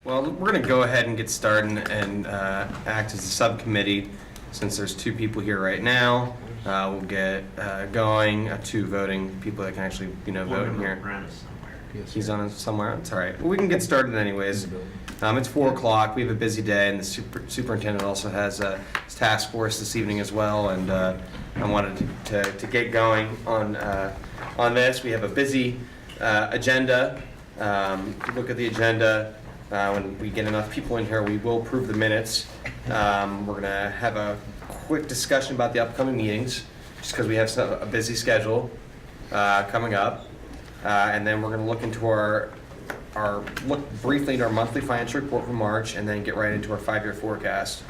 Well, we're going to go ahead and get started and act as a subcommittee. Since there's two people here right now, we'll get going. Two voting people that can actually, vote in here. He's on somewhere. It's all right. Well, we can get started anyways. It's 4 o'clock. We have a busy day, and the superintendent also has a task force this evening as well. And I wanted to get going on this. We have a busy agenda. If you look at the agenda, when we get enough people in here, we will approve the minutes. We're going to have a quick discussion about the upcoming meetings, just because we have a busy schedule coming up. And then we're going to look into look briefly at our monthly financial report for March, and then get right into our 5-year forecast,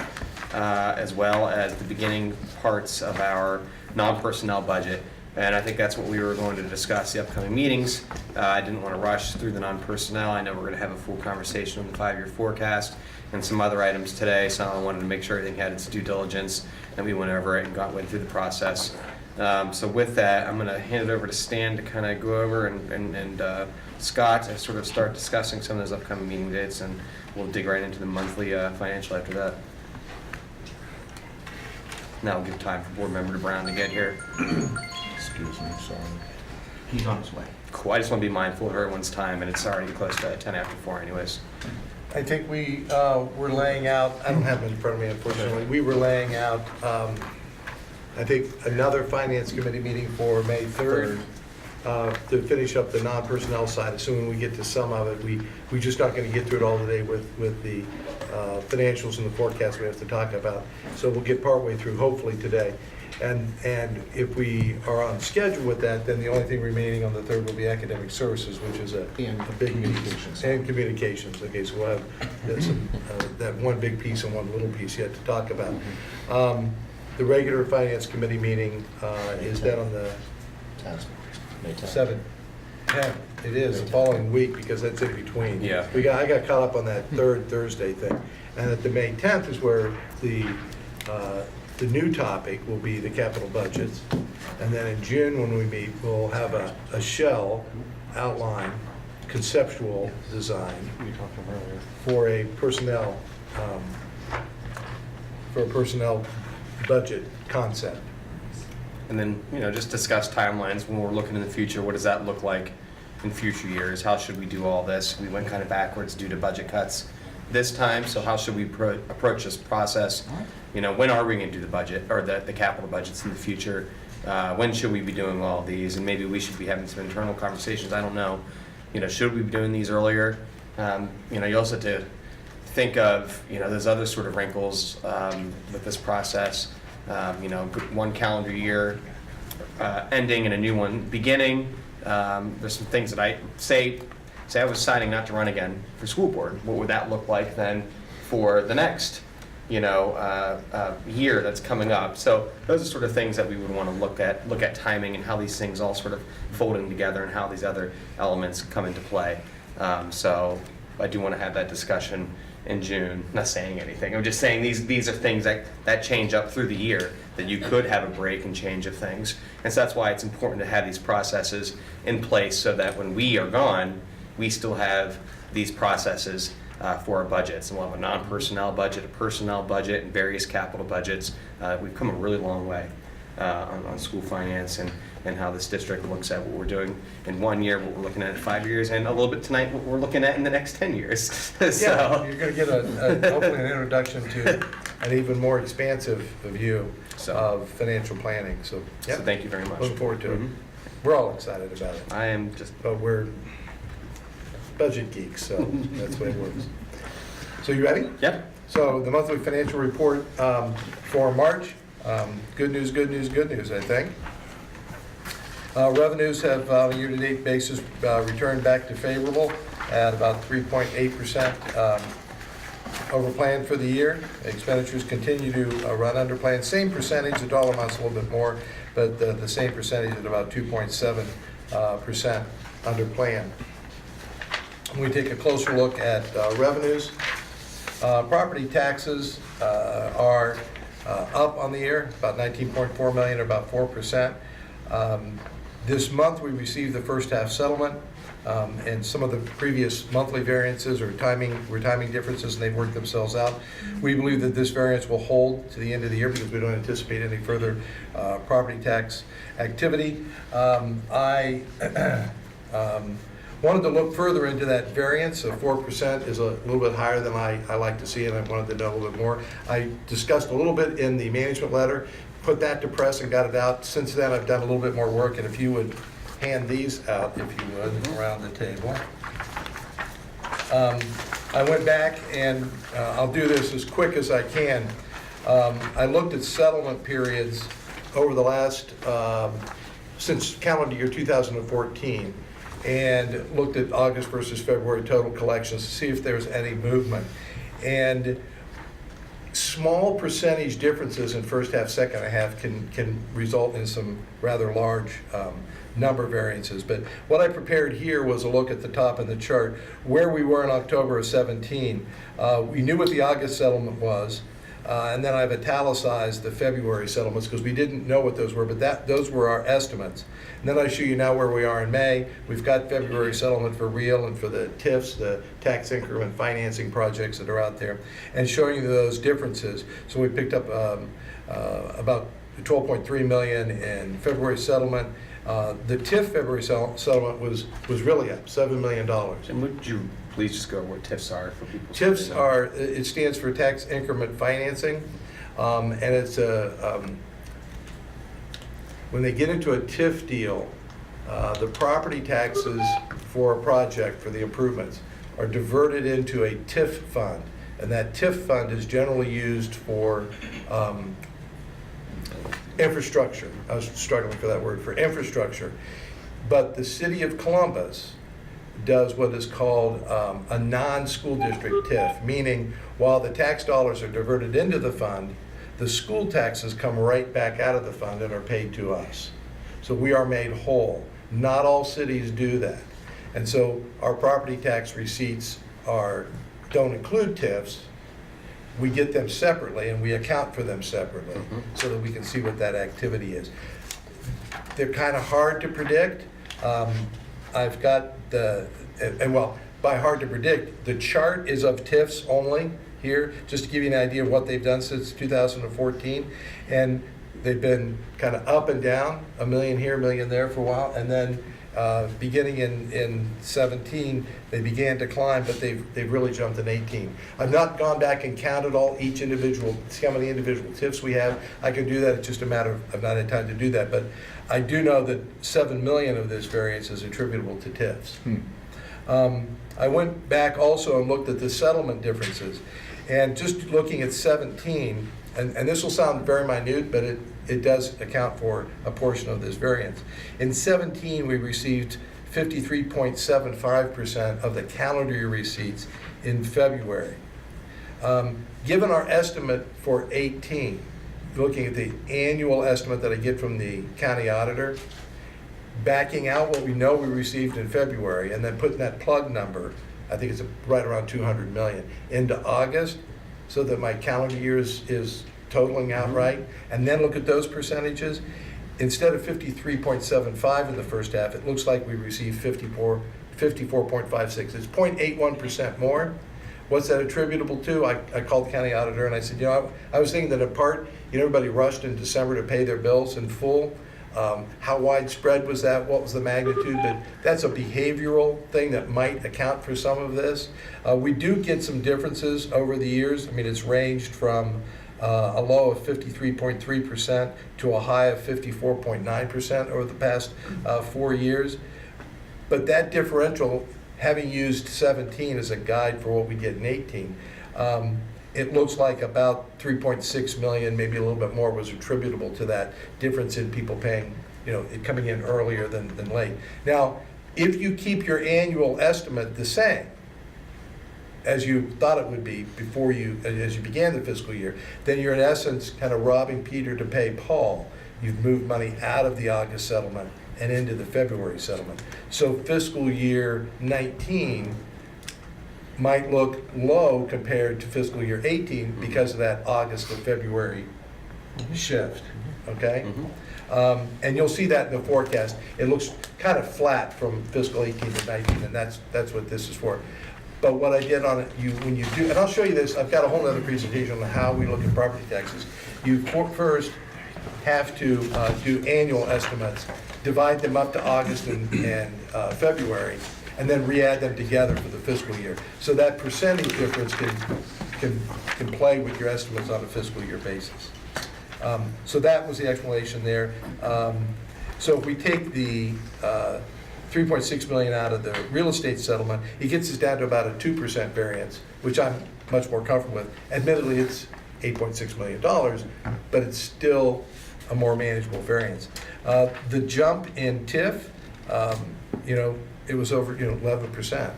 as well as the beginning parts of our non-personnel budget. And I think that's what we were going to discuss, the upcoming meetings. I didn't want to rush through the non-personnel. I know we're going to have a full conversation on the 5-year forecast and some other items today, so I wanted to make sure everything had its due diligence, and we went over it and went through the process. So with that, I'm going to hand it over to Stan to kind of go over, and Scott to sort of start discussing some of those upcoming meeting dates, and we'll dig right into the monthly financial after that. Now we'll give time for Board Member Brown to get here. Excuse me, sorry. He's on his way. Cool. I just want to be mindful of everyone's time, and it's already close to 10 after 4 anyways. I think we were laying out, I don't have it in front of me unfortunately, we were laying out, I think, another Finance Committee meeting for May 3rd to finish up the non-personnel side, assuming we get to some of it. We're just not going to get through it all today with the financials and the forecast we have to talk about. So we'll get partway through, hopefully, today. And if we are on schedule with that, then the only thing remaining on the 3rd will be academic services, which is a big communications. And communications. Okay, so we'll have that one big piece and one little piece yet to talk about. The regular Finance Committee meeting is that on the 7th. 10th. It is the following week, because that's in between. Yeah. I got caught up on that third Thursday thing. And at the May 10th is where the new topic will be the capital budgets. And then in June, when we meet, we'll have a shell outline, conceptual design for a personnel budget concept. And then, just discuss timelines when we're looking in the future. What does that look like in future years? How should we do all this? We went kind of backwards due to budget cuts this time, so how should we approach this process? When are we going to do the budget, or the capital budgets in the future? When should we be doing all of these? And maybe we should be having some internal conversations. I don't know. Should we be doing these earlier? You also have to think of, there's other sort of wrinkles with this process. One calendar year ending and a new one beginning. There's some things that I say I was deciding not to run again for school board. What would that look like then for the next, year that's coming up? So those are sort of things that we would want to look at timing and how these things all sort of folding together and how these other elements come into play. So I do want to have that discussion in June. Not saying anything. I'm just saying these are things that change up through the year, that you could have a break and change of things. And so that's why it's important to have these processes in place, so that when we are gone, we still have these processes for our budgets. And we'll have a non-personnel budget, a personnel budget, and various capital budgets. We've come a really long way on school finance and how this district looks at what we're doing in 1 year, what we're looking at in 5 years, and a little bit tonight what we're looking at in the next 10 years. So, yeah, you're going to get hopefully an introduction to an even more expansive view of financial planning. So, so thank you very much. Looking forward to it. We're all excited about it. I am just. But we're budget geeks, so that's the way it works. So you ready? Yep. So the monthly financial report for March. Good news, good news, good news, I think. Revenues have, on a year-to-date basis, returned back to favorable at about 3.8% over plan for the year. Expenditures continue to run under plan. Same percentage, the dollar amount's a little bit more, but the same percentage at about 2.7% under plan. When we take a closer look at revenues, property taxes are up on the year, about $19.4 million, or about 4%. This month, we received the first half settlement, and some of the previous monthly variances were timing differences, and they've worked themselves out. We believe that this variance will hold to the end of the year because we don't anticipate any further property tax activity. I wanted to look further into that variance. 4% is a little bit higher than I like to see, and I wanted to know a little bit more. I discussed a little bit in the management letter, put that to press and got it out. Since then, I've done a little bit more work, and if you would hand these out, if you would, around the table. I went back, and I'll do this as quick as I can. I looked at settlement periods over the last, since calendar year 2014, and looked at August versus February total collections to see if there's any movement. And small percentage differences in first half, second half can result in some rather large number variances. But what I prepared here was a look at the top of the chart where we were in October of 17. We knew what the August settlement was, and then I've italicized the February settlements because we didn't know what those were, but those were our estimates. And then I show you now where we are in May. We've got February settlement for real and for the TIFs, the tax increment financing projects that are out there, and showing you those differences. So we picked up about 12.3 million in February settlement. The TIF February settlement was really up, $7 million. And would you please just go over what TIFs are for people? TIFs are, it stands for tax increment financing, and it's when they get into a TIF deal, the property taxes for a project, for the improvements, are diverted into a TIF fund, and that TIF fund is generally used for infrastructure. I was struggling for that word, for infrastructure. But the city of Columbus does what is called a non-school district TIF, meaning while the tax dollars are diverted into the fund, the school taxes come right back out of the fund and are paid to us. So we are made whole. Not all cities do that. And so our property tax receipts don't include TIFs. We get them separately and we account for them separately so that we can see what that activity is. They're kind of hard to predict. I've got well, by hard to predict, the chart is of TIFs only here, just to give you an idea of what they've done since 2014. And they've been kind of up and down, $1 million here, $1 million there for a while. And then beginning in 17, they began to climb, but they've really jumped in 18. I've not gone back and counted each individual, see how many individual TIFs we have. I can do that, it's just a matter of I've not had time to do that. But I do know that $7 million of this variance is attributable to TIFs. I went back also and looked at the settlement differences. And just looking at 17, and this will sound very minute, but it does account for a portion of this variance. In 17, we received 53.75% of the calendar year receipts in February. Given our estimate for 18, looking at the annual estimate that I get from the county auditor, backing out what we know we received in February and then putting that plug number, I think it's right around 200 million, into August, so that my calendar year is totaling out right, and then look at those percentages. Instead of 53.75 in the first half, it looks like we received 54.56. It's 0.81% more. What's that attributable to? I called the county auditor and I said, I was thinking that in part, everybody rushed in December to pay their bills in full. How widespread was that? What was the magnitude? But that's a behavioral thing that might account for some of this. We do get some differences over the years. I mean, it's ranged from a low of 53.3% to a high of 54.9% over the past 4 years. But that differential, having used 17 as a guide for what we get in 18, it looks like about 3.6 million, maybe a little bit more, was attributable to that difference in people paying, it coming in earlier than late. Now, if you keep your annual estimate the same as you thought it would be as you began the fiscal year, then you're in essence kind of robbing Peter to pay Paul. You've moved money out of the August settlement and into the February settlement. So fiscal year 19 might look low compared to fiscal year 18 because of that August to February shift, okay? And you'll see that in the forecast. It looks kind of flat from fiscal 18 to 19, and that's what this is for. But what I did on it, when you do, and I'll show you this, I've got a whole other presentation on how we look at property taxes. You first have to do annual estimates, divide them up to August and February, and then re-add them together for the fiscal year. So that percentage difference can play with your estimates on a fiscal year basis. So that was the explanation there. So if we take the 3.6 million out of the real estate settlement, it gets us down to about a 2% variance, which I'm much more comfortable with. Admittedly, it's $8.6 million, but it's still a more manageable variance. The jump in TIF, it was over 11%.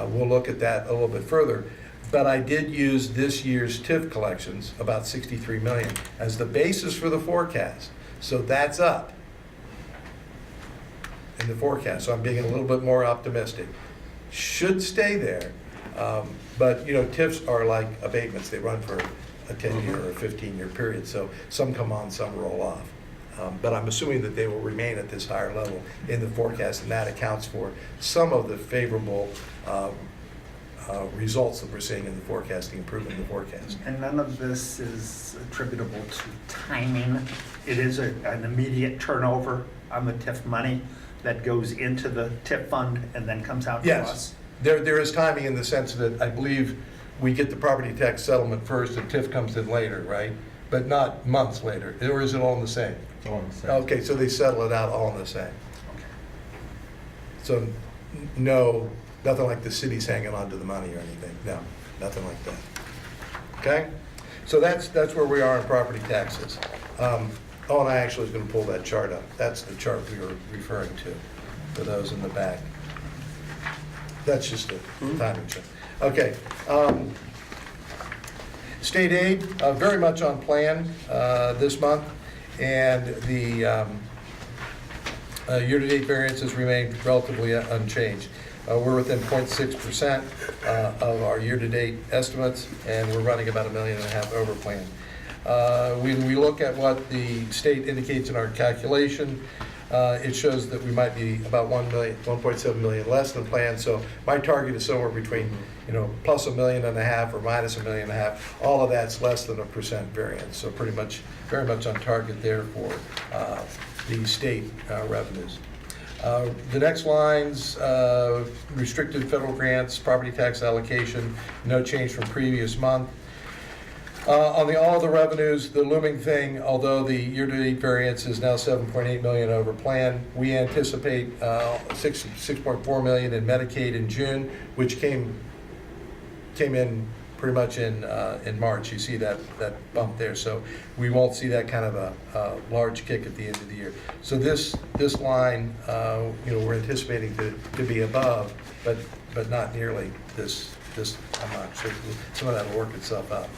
We'll look at that a little bit further. But I did use this year's TIF collections, about 63 million, as the basis for the forecast. So that's up in the forecast. So I'm being a little bit more optimistic. Should stay there. But TIFs are like abatements. They run for a 10-year or a 15-year period. So some come on, some roll off. But I'm assuming that they will remain at this higher level in the forecast, and that accounts for some of the favorable results that we're seeing in the forecasting, improvement in the forecast. And none of this is attributable to timing. It is an immediate turnover on the TIF money that goes into the TIF fund and then comes out to us. Yes, there is timing in the sense that I believe we get the property tax settlement first and TIF comes in later, right? But not months later, or is it all in the same? It's all in the same. Okay, so they settle it out all in the same. So no, nothing like the city's hanging on to the money or anything. No, nothing like that. Okay? So that's where we are on property taxes. And I actually was going to pull that chart up. That's the chart we were referring to for those in the back. That's just a timing check. Okay. State aid, very much on plan this month, and the year-to-date variances remain relatively unchanged. We're within 0.6% of our year-to-date estimates, and we're running about $1.5 million over plan. When we look at what the state indicates in our calculation, it shows that we might be about 1.7 million less than planned. So my target is somewhere between, plus $1.5 million or minus $1.5 million. All of that's less than a % variance. So pretty much, very much on target there for the state revenues. The next lines, restricted federal grants, property tax allocation, no change from previous month. On all the revenues, the looming thing, although the year-to-date variance is now 7.8 million over plan, we anticipate 6.4 million in Medicaid in June, which came in pretty much in March. You see that bump there, so we won't see that kind of a large kick at the end of the year. So this line, we're anticipating to be above, but not nearly this amount. So some of that will work itself out.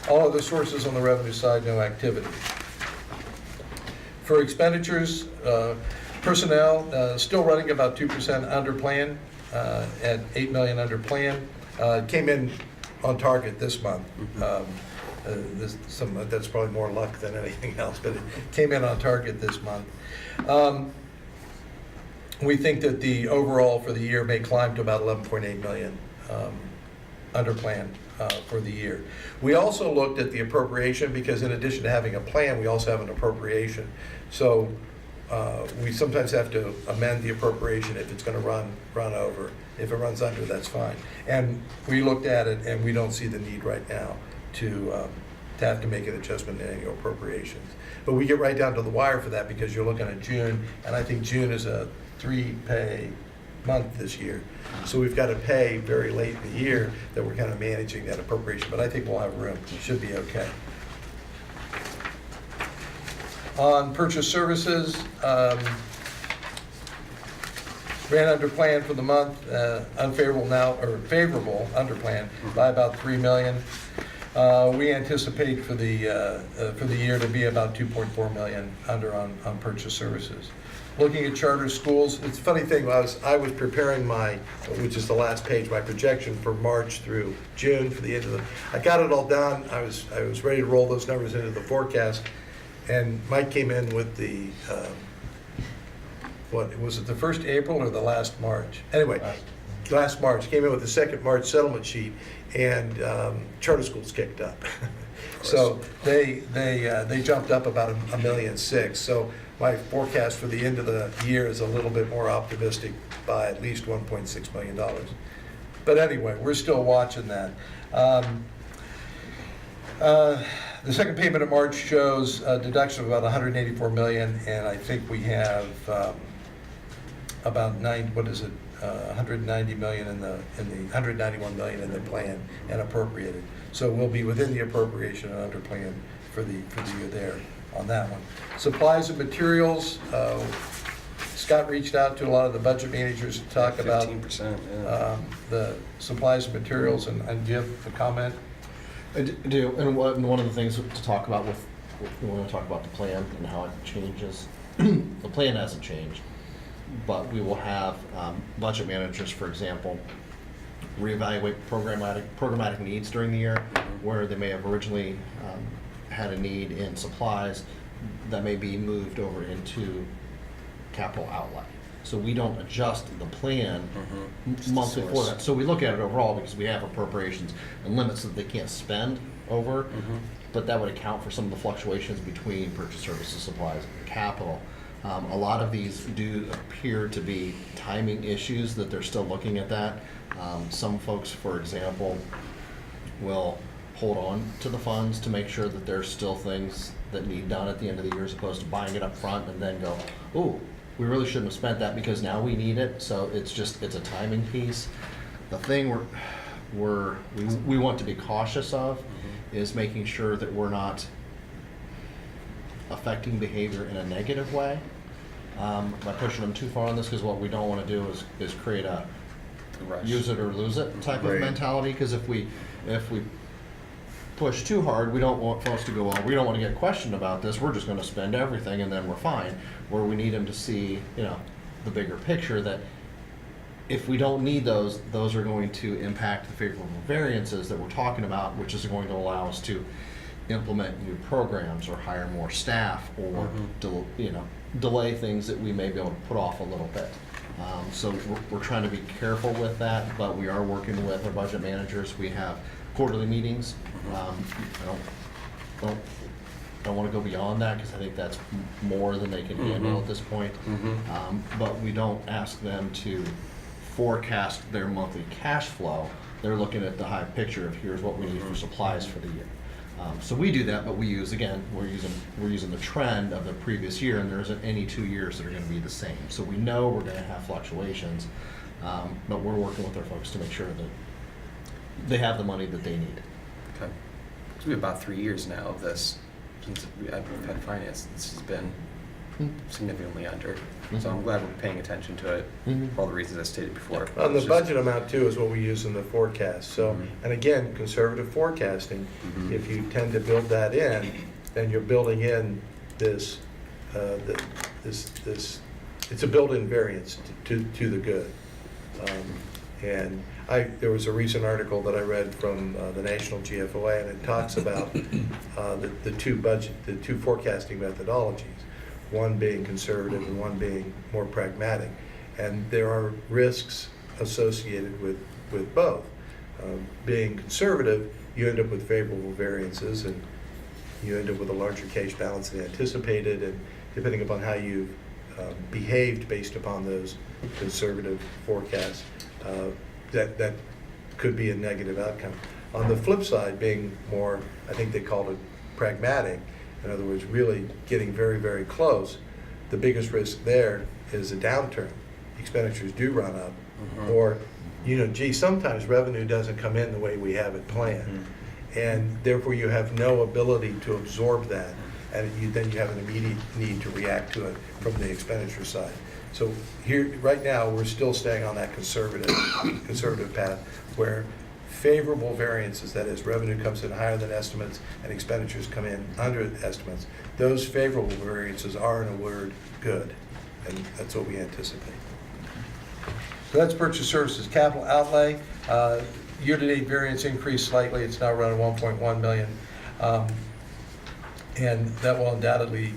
All other sources on the revenue side, no activity. For expenditures, personnel still running about 2% under plan, at 8 million under plan. Came in on target this month. That's probably more luck than anything else, but it came in on target this month. We think that the overall for the year may climb to about 11.8 million under plan for the year. We also looked at the appropriation because in addition to having a plan, we also have an appropriation. So we sometimes have to amend the appropriation if it's going to run over. If it runs under, that's fine. And we looked at it and we don't see the need right now to have to make an adjustment in annual appropriations. But we get right down to the wire for that because you're looking at June, and I think June is a 3-pay month this year. So we've got to pay very late in the year that we're kind of managing that appropriation, but I think we'll have room. It should be okay. On purchase services, ran under plan for the month, favorable under plan by about 3 million. We anticipate for the year to be about 2.4 million under on purchase services. Looking at charter schools, it's a funny thing, I was preparing which is the last page, my projection for March through June for the end of I got it all done. I was ready to roll those numbers into the forecast. And Mike came in with the, what, was it the first April or the last March? Anyway, last March, came in with the second March settlement sheet, and charter schools kicked up. So they jumped up about $1.6 million. So my forecast for the end of the year is a little bit more optimistic by at least $1.6 million. But anyway, we're still watching that. The second payment of March shows a deduction of about $184 million, and I think we have about $190 million in the $191 million in the plan and appropriated. So we'll be within the appropriation and under plan for the year there on that one. Supplies and materials. Scott reached out to a lot of the budget managers to talk about 15%, yeah. the supplies and materials, and do you have a comment? I do, and one of the things to talk about we want to talk about the plan and how it changes. The plan hasn't changed, but we will have budget managers, for example, reevaluate programmatic needs during the year, where they may have originally had a need in supplies that may be moved over into capital outlay. So we don't adjust the plan monthly for that. So we look at it overall because we have appropriations and limits that they can't spend over, but that would account for some of the fluctuations between purchase services, supplies, and capital. A lot of these do appear to be timing issues that they're still looking at that. Some folks, for example, will hold on to the funds to make sure that there's still things that need done at the end of the year, as opposed to buying it up front and then go, ooh, we really shouldn't have spent that because now we need it. So it's a timing piece. The thing we want to be cautious of is making sure that we're not affecting behavior in a negative way by pushing them too far on this, because what we don't want to do is create a Rush. use it or lose it type Right. of mentality. Because if we push too hard, we don't want folks to go, well, we don't want to get questioned about this, we're just going to spend everything and then we're fine. Where we need them to see, the bigger picture, that if we don't need those are going to impact the favorable variances that we're talking about, which is going to allow us to implement new programs or hire more staff or delay things that we may be able to put off a little bit. So we're trying to be careful with that, but we are working with our budget managers. We have quarterly meetings. I don't want to go beyond that because I think that's more than they can handle at this point. But we don't ask them to forecast their monthly cash flow. They're looking at the high picture of here's what we need for supplies for the year. So we do that, but we're using the trend of the previous year, and there isn't any 2 years that are going to be the same. So we know we're going to have fluctuations, but we're working with our folks to make sure that they have the money that they need. Okay. So we have about 3 years now of this since I've had finance. This has been significantly under. So I'm glad we're paying attention to it for all the reasons I stated before. On the It's just- budget amount too is what we use in the forecast. So, and again, conservative forecasting, if you tend to build that in, then you're building in this, it's a built-in variance to the good. And there was a recent article that I read from the National GFOA, and it talks about the two forecasting methodologies, one being conservative and one being more pragmatic. And there are risks associated with both. Being conservative, you end up with favorable variances, and you end up with a larger cash balance than anticipated, and depending upon how you've behaved based upon those conservative forecasts, that could be a negative outcome. On the flip side, being more, I think they called it pragmatic, in other words, really getting very, very close, the biggest risk there is a downturn. Expenditures do run up, or, sometimes revenue doesn't come in the way we have it planned. And therefore you have no ability to absorb that, and then you have an immediate need to react to it from the expenditure side. So here, right now, we're still staying on that conservative path, where favorable variances, that is, revenue comes in higher than estimates and expenditures come in under estimates, those favorable variances are, in a word, good, and that's what we anticipate. So that's purchase services. Capital outlay, year-to-date variance increased slightly. It's now around 1.1 million. and that will undoubtedly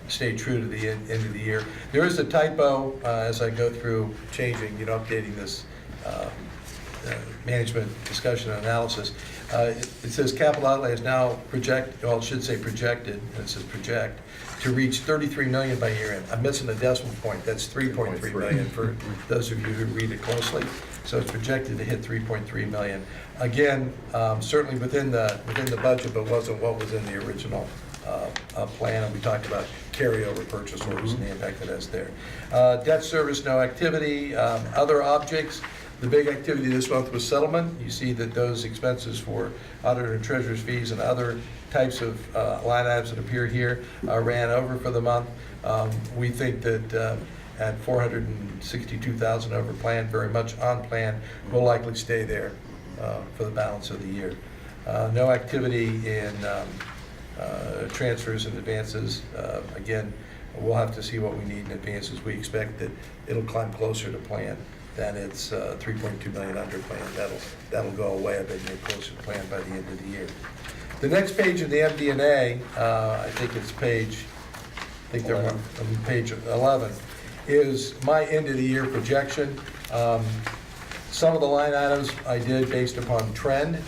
stay true to the end of the year. There is a typo as I go through changing, updating this management discussion and analysis. It says capital outlay is now it should say projected, and it says project, to reach 33 million by year end. I'm missing a decimal point. That's 3.3 million for those of you who read it closely. So it's projected to hit 3.3 million. Again, certainly within the budget, but wasn't what was in the original plan. And we talked about carryover purchase orders and the impact it has there. Debt service, no activity. Other objects. The big activity this month was settlement. You see that those expenses for auditor and treasurer's fees and other types of line items that appear here ran over for the month. We think that at 462,000 over plan, very much on plan, will likely stay there for the balance of the year. No activity in transfers and advances. Again, we'll have to see what we need in advances. We expect that it'll climb closer to plan than it's 3.2 million under plan. That'll go away a bit, make closer to plan by the end of the year. The next page in the MD&A, I think it's page 11, is my end of the year projection. Some of the line items I did based upon trend.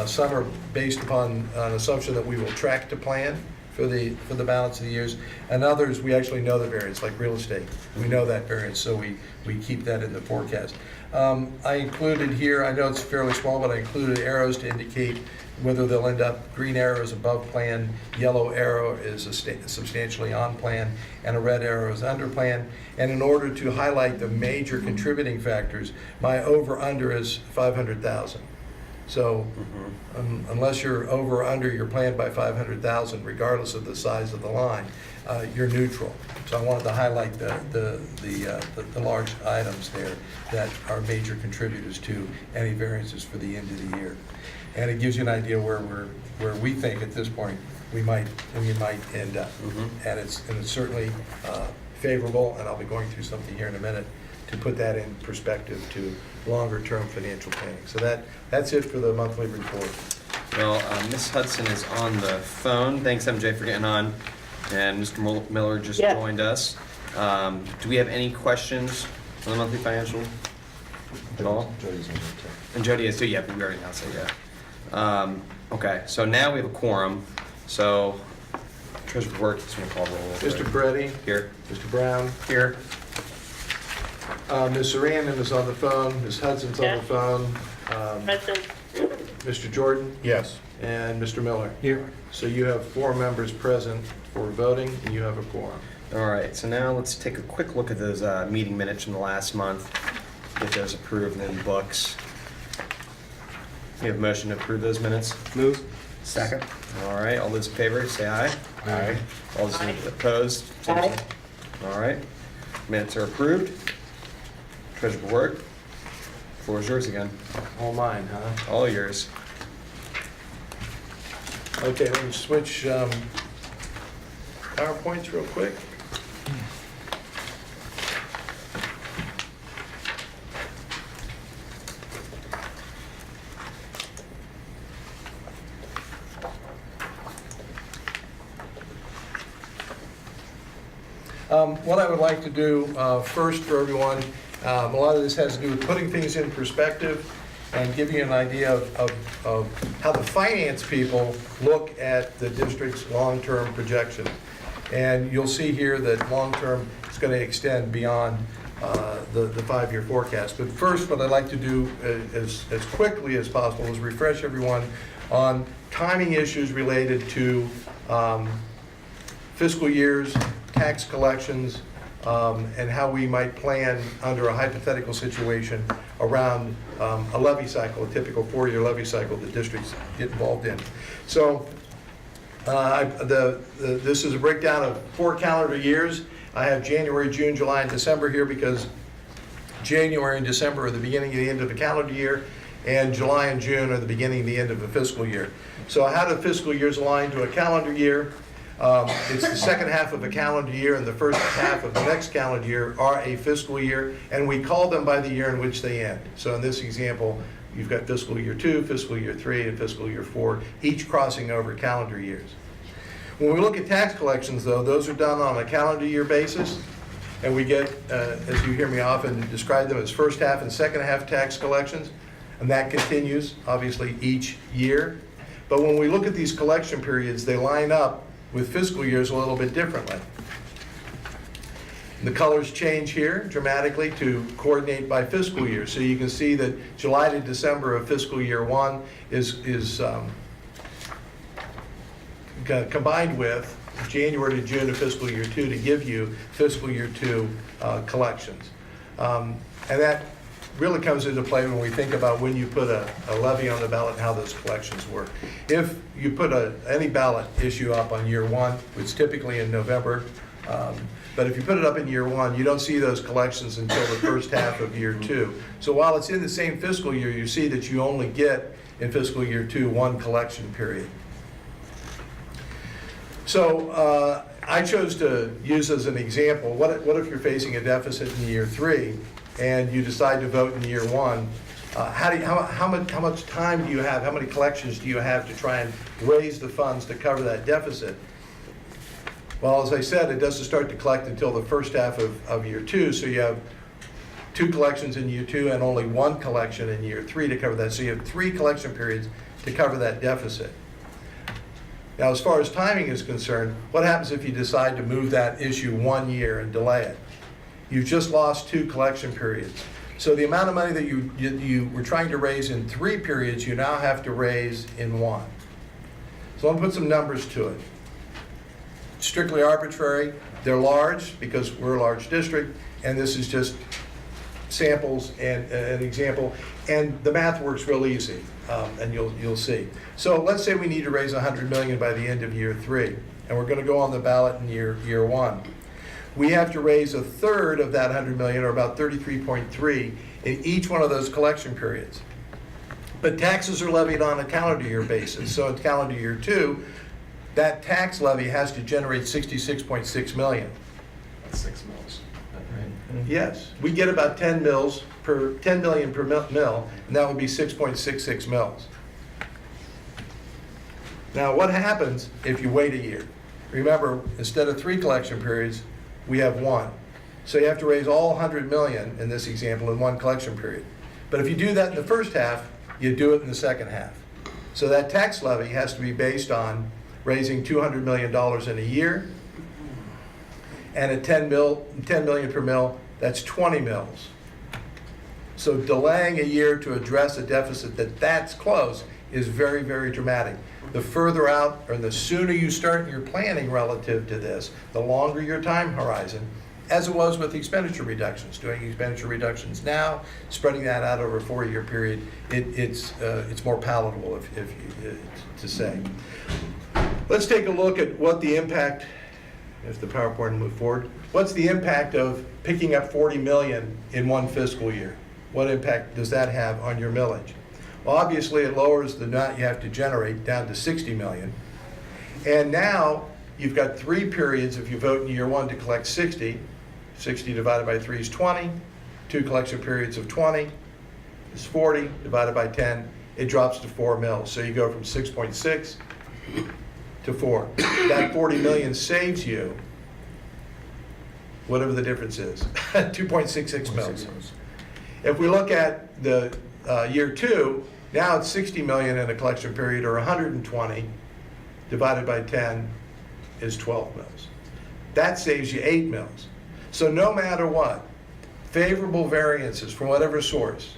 Some are based upon an assumption that we will track to plan for the balance of the years, and others we actually know the variance, like real estate. We know that variance, so we keep that in the forecast. I included here, I know it's fairly small, but I included arrows to indicate whether they'll end up, green arrow is above plan, yellow arrow is substantially on plan, and a red arrow is under plan. And in order to highlight the major contributing factors, my over-under is 500,000. So unless you're over or under your plan by 500,000, regardless of the size of the line, you're neutral. So I wanted to highlight the large items there that are major contributors to any variances for the end of the year. And it gives you an idea where we think at this point we might end up. And it's certainly favorable, and I'll be going through something here in a minute to put that in perspective to longer-term financial planning. So that's it for the monthly report. Well, Ms. Hudson is on the phone. Thanks, MJ, for getting on. And Mr. Miller just joined us. Do we have any questions on the monthly financial at all? Jody's on there too. And Jody is too, yeah, but we already announced it, yeah. Okay, so now we have a quorum. So, Treasurer Work, just want to call roll. Mr. Breddy. Here. Mr. Brown. Here. Ms. Sarandon is on the phone. Ms. Hudson's on the phone. Present. Mr. Jordan. Yes. And Mr. Miller. Here. So you have 4 members present for voting, and you have a quorum. All right, so now let's take a quick look at those meeting minutes from the last month. Get those approved and in the books. We have a motion to approve those minutes. Move. Second. All right, all those in favor, say aye. Aye. All those opposed? same Aye. sign. All right, minutes are approved. Treasurer Work, floor is yours again. All mine, huh? All yours. Okay, let me switch PowerPoints real quick. What I would like to do first for everyone, a lot of this has to do with putting things in perspective and giving you an idea of how the finance people look at the district's long-term projections. And you'll see here that long-term is going to extend beyond the 5-year forecast. But first, what I'd like to do as quickly as possible is refresh everyone on timing issues related to fiscal years, tax collections, and how we might plan under a hypothetical situation around a levy cycle, a typical 4-year levy cycle that districts get involved in. So this is a breakdown of 4 calendar years. I have January, June, July, and December here because January and December are the beginning and the end of the calendar year, and July and June are the beginning and the end of a fiscal year. So how do fiscal years align to a calendar year? It's the second half of a calendar year and the first half of the next calendar year are a fiscal year, and we call them by the year in which they end. So in this example, you've got fiscal year 2, fiscal year 3, and fiscal year 4, each crossing over calendar years. When we look at tax collections, though, those are done on a calendar year basis, and we get, as you hear me often describe them as first half and second half tax collections, and that continues, obviously, each year. But when we look at these collection periods, they line up with fiscal years a little bit differently. The colors change here dramatically to coordinate by fiscal year. So you can see that July to December of fiscal year 1 is combined with January to June of fiscal year 2 to give you fiscal year 2 collections. And that really comes into play when we think about when you put a levy on the ballot and how those collections work. If you put any ballot issue up on year 1, it's typically in November, but if you put it up in year 1, you don't see those collections until the first half of year 2. So while it's in the same fiscal year, you see that you only get in fiscal year 2 one collection period. So I chose to use as an example, what if you're facing a deficit in year 3 and you decide to vote in year 1? How much time do you have, how many collections do you have to try and raise the funds to cover that deficit? Well, as I said, it doesn't start to collect until the first half of year 2, so you have 2 collections in year 2 and only 1 collection in year 3 to cover that. So you have 3 collection periods to cover that deficit. Now, as far as timing is concerned, what happens if you decide to move that issue 1 year and delay it? You've just lost 2 collection periods. So the amount of money that you were trying to raise in 3 periods, you now have to raise in 1. So I'll put some numbers to it. Strictly arbitrary. They're large because we're a large district, and this is just samples and an example. And the math works real easy, and you'll see. So let's say we need to raise $100 million by the end of year 3, and we're going to go on the ballot in year 1. We have to raise a third of that $100 million, or about 33.3, in each one of those collection periods. But taxes are levied on a calendar year basis. So in calendar year 2, that tax levy has to generate $66.6 million. That's 6 mils, right? Yes, we get about 10 million per mil, and that would be 6.66 mils. Now, what happens if you wait a year? Remember, instead of 3 collection periods, we have 1. So you have to raise all 100 million in this example in 1 collection period. But if you do that in the first half, you do it in the second half. So that tax levy has to be based on raising $200 million in a year, and at 10 million per mil, that's 20 mils. So delaying a year to address a deficit that's close is very, very dramatic. The further out, or the sooner you start your planning relative to this, the longer your time horizon, as it was with expenditure reductions. Doing expenditure reductions now, spreading that out over a 4-year period, it's more palatable to say. Let's take a look at what the impact, if the PowerPoint will move forward, what's the impact of picking up 40 million in 1 fiscal year? What impact does that have on your millage? Well, obviously it lowers the amount you have to generate down to 60 million. And now you've got 3 periods if you vote in year 1 to collect 60. 60 divided by 3 is 20. 2 collection periods of 20 is 40. Divided by 10, it drops to 4 mils. So you go from 6.6 to 4. That 40 million saves you whatever the difference is, 2.66 mils. If we look at the year 2, now it's 60 million in a collection period, or 120 divided by 10 is 12 mils. That saves you 8 mils. So no matter what, favorable variances from whatever source,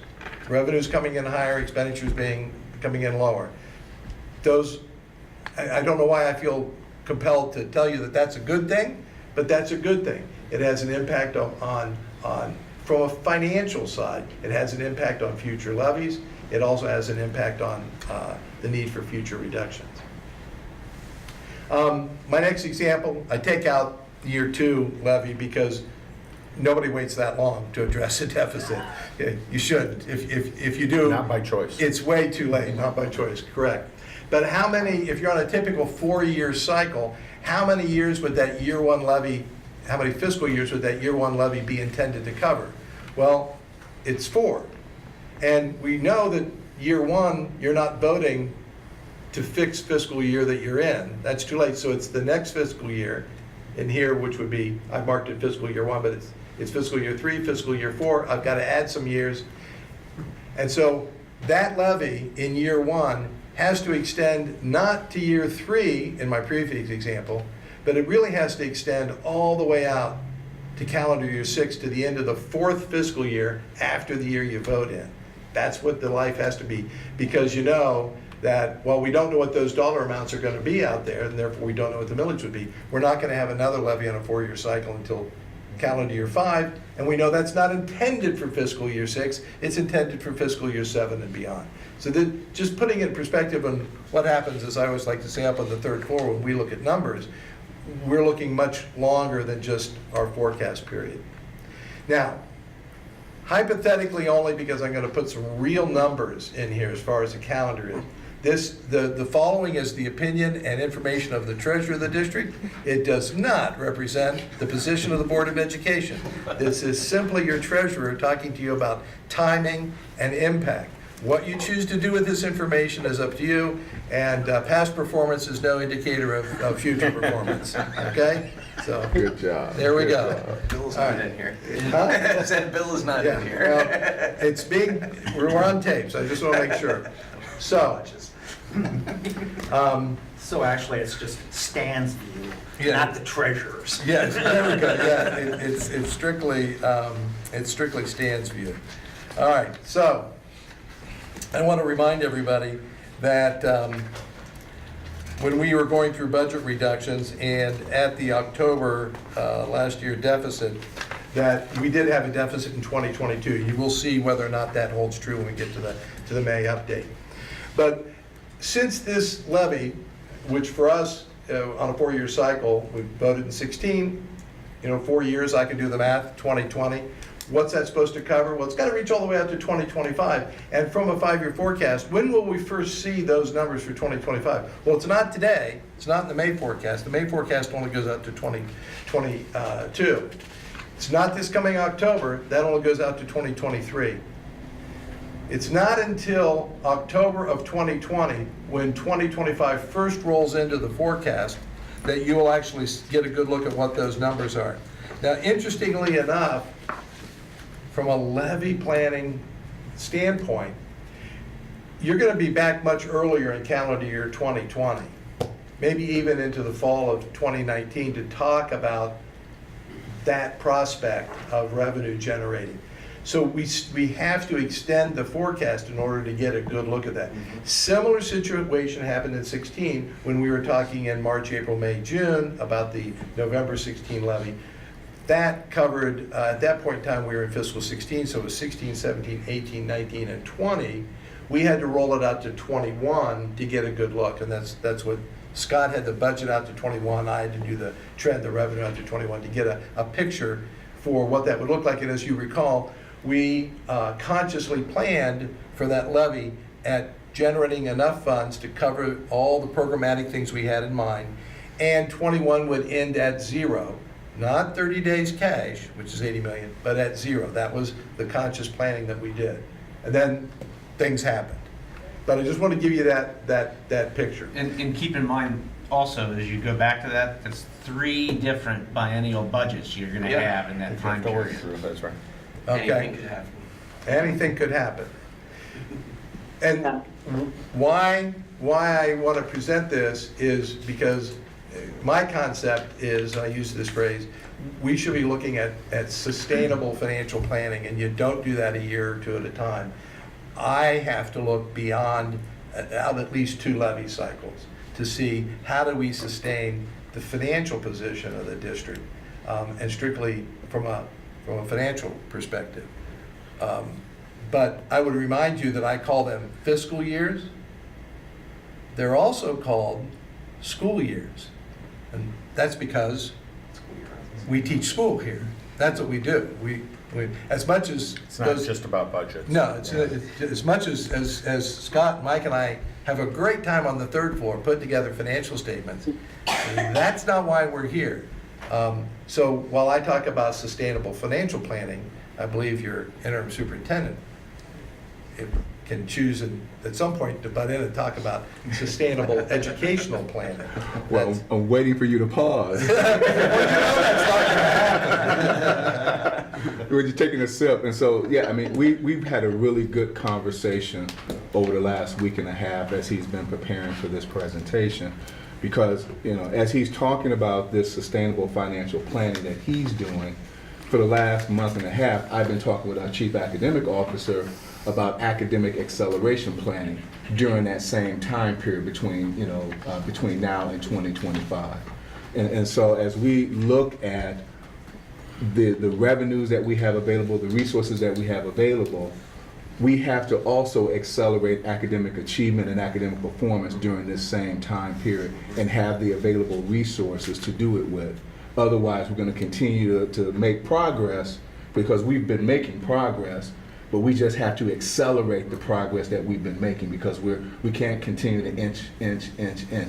revenues coming in higher, expenditures coming in lower, those, I don't know why I feel compelled to tell you that that's a good thing, but that's a good thing. It has an impact on from a financial side, it has an impact on future levies. It also has an impact on the need for future reductions. My next example, I take out the year 2 levy because nobody waits that long to address a deficit. You shouldn't. If you do, Not by choice. it's way too late, not by choice, correct. But how many, if you're on a typical 4-year cycle, how many years would that year 1 levy, how many fiscal years would that year 1 levy be intended to cover? Well, it's 4. And we know that year 1, you're not voting to fix fiscal year that you're in. That's too late. So it's the next fiscal year in here, which would be, I marked it fiscal year 1, but it's fiscal year 3, fiscal year 4. I've got to add some years. And so that levy in year 1 has to extend not to year 3 in my previous example, but it really has to extend all the way out to calendar year 6, to the end of the 4th fiscal year after the year you vote in. That's what the life has to be, because you know that, well, we don't know what those dollar amounts are going to be out there, and therefore we don't know what the millage would be. We're not going to have another levy on a 4-year cycle until calendar year 5, and we know that's not intended for fiscal year 6, it's intended for fiscal year 7 and beyond. So just putting it in perspective on what happens, as I always like to say up on the 3rd floor when we look at numbers, we're looking much longer than just our forecast period. Now, hypothetically only, because I'm going to put some real numbers in here as far as the calendar is, the following is the opinion and information of the treasurer of the district. It does not represent the position of the Board of Education. This is simply your treasurer talking to you about timing and impact. What you choose to do with this information is up to you, and past performance is no indicator of future performance, okay? So, Good job. there we Good go. job. Bill's All not right. in here. Huh? I said Bill is not Yeah, in here. well, it's being, we're on tape, so I just want to make sure. So, So actually, it's just Stan's view, Yeah. not the treasurer's. yes, there we go, yeah, it's strictly Stan's view. All right, so, I want to remind everybody that when we were going through budget reductions and at the October last year deficit, that we did have a deficit in 2022. You will see whether or not that holds true when we get to the May update. But since this levy, which for us on a 4-year cycle, we voted in 16, 4 years, I can do the math, 2020. What's that supposed to cover? Well, it's got to reach all the way out to 2025. And from a 5-year forecast, when will we first see those numbers for 2025? Well, it's not today. It's not in the May forecast. The May forecast only goes out to 2022. It's not this coming October. That only goes out to 2023. It's not until October of 2020, when 2025 first rolls into the forecast, that you will actually get a good look at what those numbers are. Now, interestingly enough, from a levy planning standpoint, you're going to be back much earlier in calendar year 2020, maybe even into the fall of 2019, to talk about that prospect of revenue generating. So we have to extend the forecast in order to get a good look at that. Similar situation happened in 16 when we were talking in March, April, May, June about the November 16 levy. That covered, at that point in time, we were in fiscal 16, so it was 16, 17, 18, 19, and 20. We had to roll it out to 21 to get a good look, and that's what Scott had the budget out to 21. I had to do the trend, the revenue out to 21 to get a picture for what that would look like. And as you recall, we consciously planned for that levy at generating enough funds to cover all the programmatic things we had in mind, and 21 would end at 0. Not 30 days cash, which is 80 million, but at 0. That was the conscious planning that we did. And then things happened. But I just want to give you that picture. And keep in mind also, as you go back to that, that's 3 different biennial budgets you're gonna Yeah. have in that time To work period. through, that's right. Okay. Anything could happen. Anything could happen. And why I want to present this is because my concept is, I use this phrase, we should be looking at sustainable financial planning, and you don't do that a year or 2 at a time. I have to look beyond, out at least 2 levy cycles to see how do we sustain the financial position of the district, and strictly from a financial perspective. But I would remind you that I call them fiscal years. They're also called school years. And that's because we teach school here. That's what we do. We as much as It's not just about budgets. no, it's as much as Scott, Mike, and I have a great time on the 3rd floor putting together financial statements. That's not why we're here. So while I talk about sustainable financial planning, I believe your interim superintendent can choose at some point to butt in and talk about sustainable educational planning. Well, I'm waiting for you to pause. We're just taking a sip, and so yeah, I mean, we've had a really good conversation over the last week and a half as he's been preparing for this presentation, because as he's talking about this sustainable financial planning that he's doing, for the last month and a half, I've been talking with our chief academic officer about academic acceleration planning during that same time period between now and 2025. And so as we look at the revenues that we have available, the resources that we have available, we have to also accelerate academic achievement and academic performance during this same time period and have the available resources to do it with. Otherwise, we're going to continue to make progress, because we've been making progress, but we just have to accelerate the progress that we've been making, because we can't continue to inch.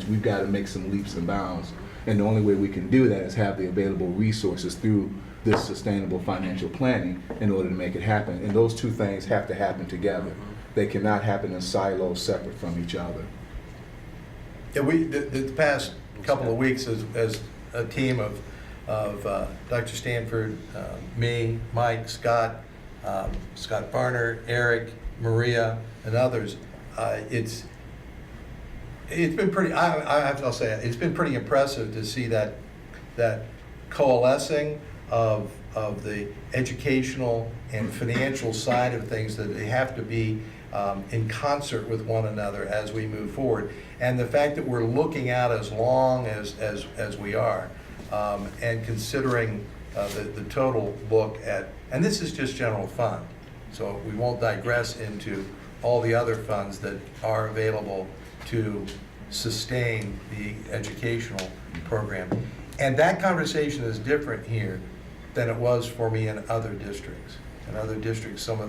We've got to make some leaps and bounds. And the only way we can do that is have the available resources through this sustainable financial planning in order to make it happen. And those two things have to happen together. They cannot happen in silos separate from each other. Yeah, the past couple of weeks as a team of Dr. Stanford, me, Mike, Scott Barner, Eric, Maria, and others, it's been pretty. I'll say it, it's been pretty impressive to see that coalescing of the educational and financial side of things, that they have to be in concert with one another as we move forward, and the fact that we're looking out as long as we are, and considering the total look at, and this is just general fund, so we won't digress into all the other funds that are available to sustain the educational program. And that conversation is different here than it was for me in other districts. In other districts, some of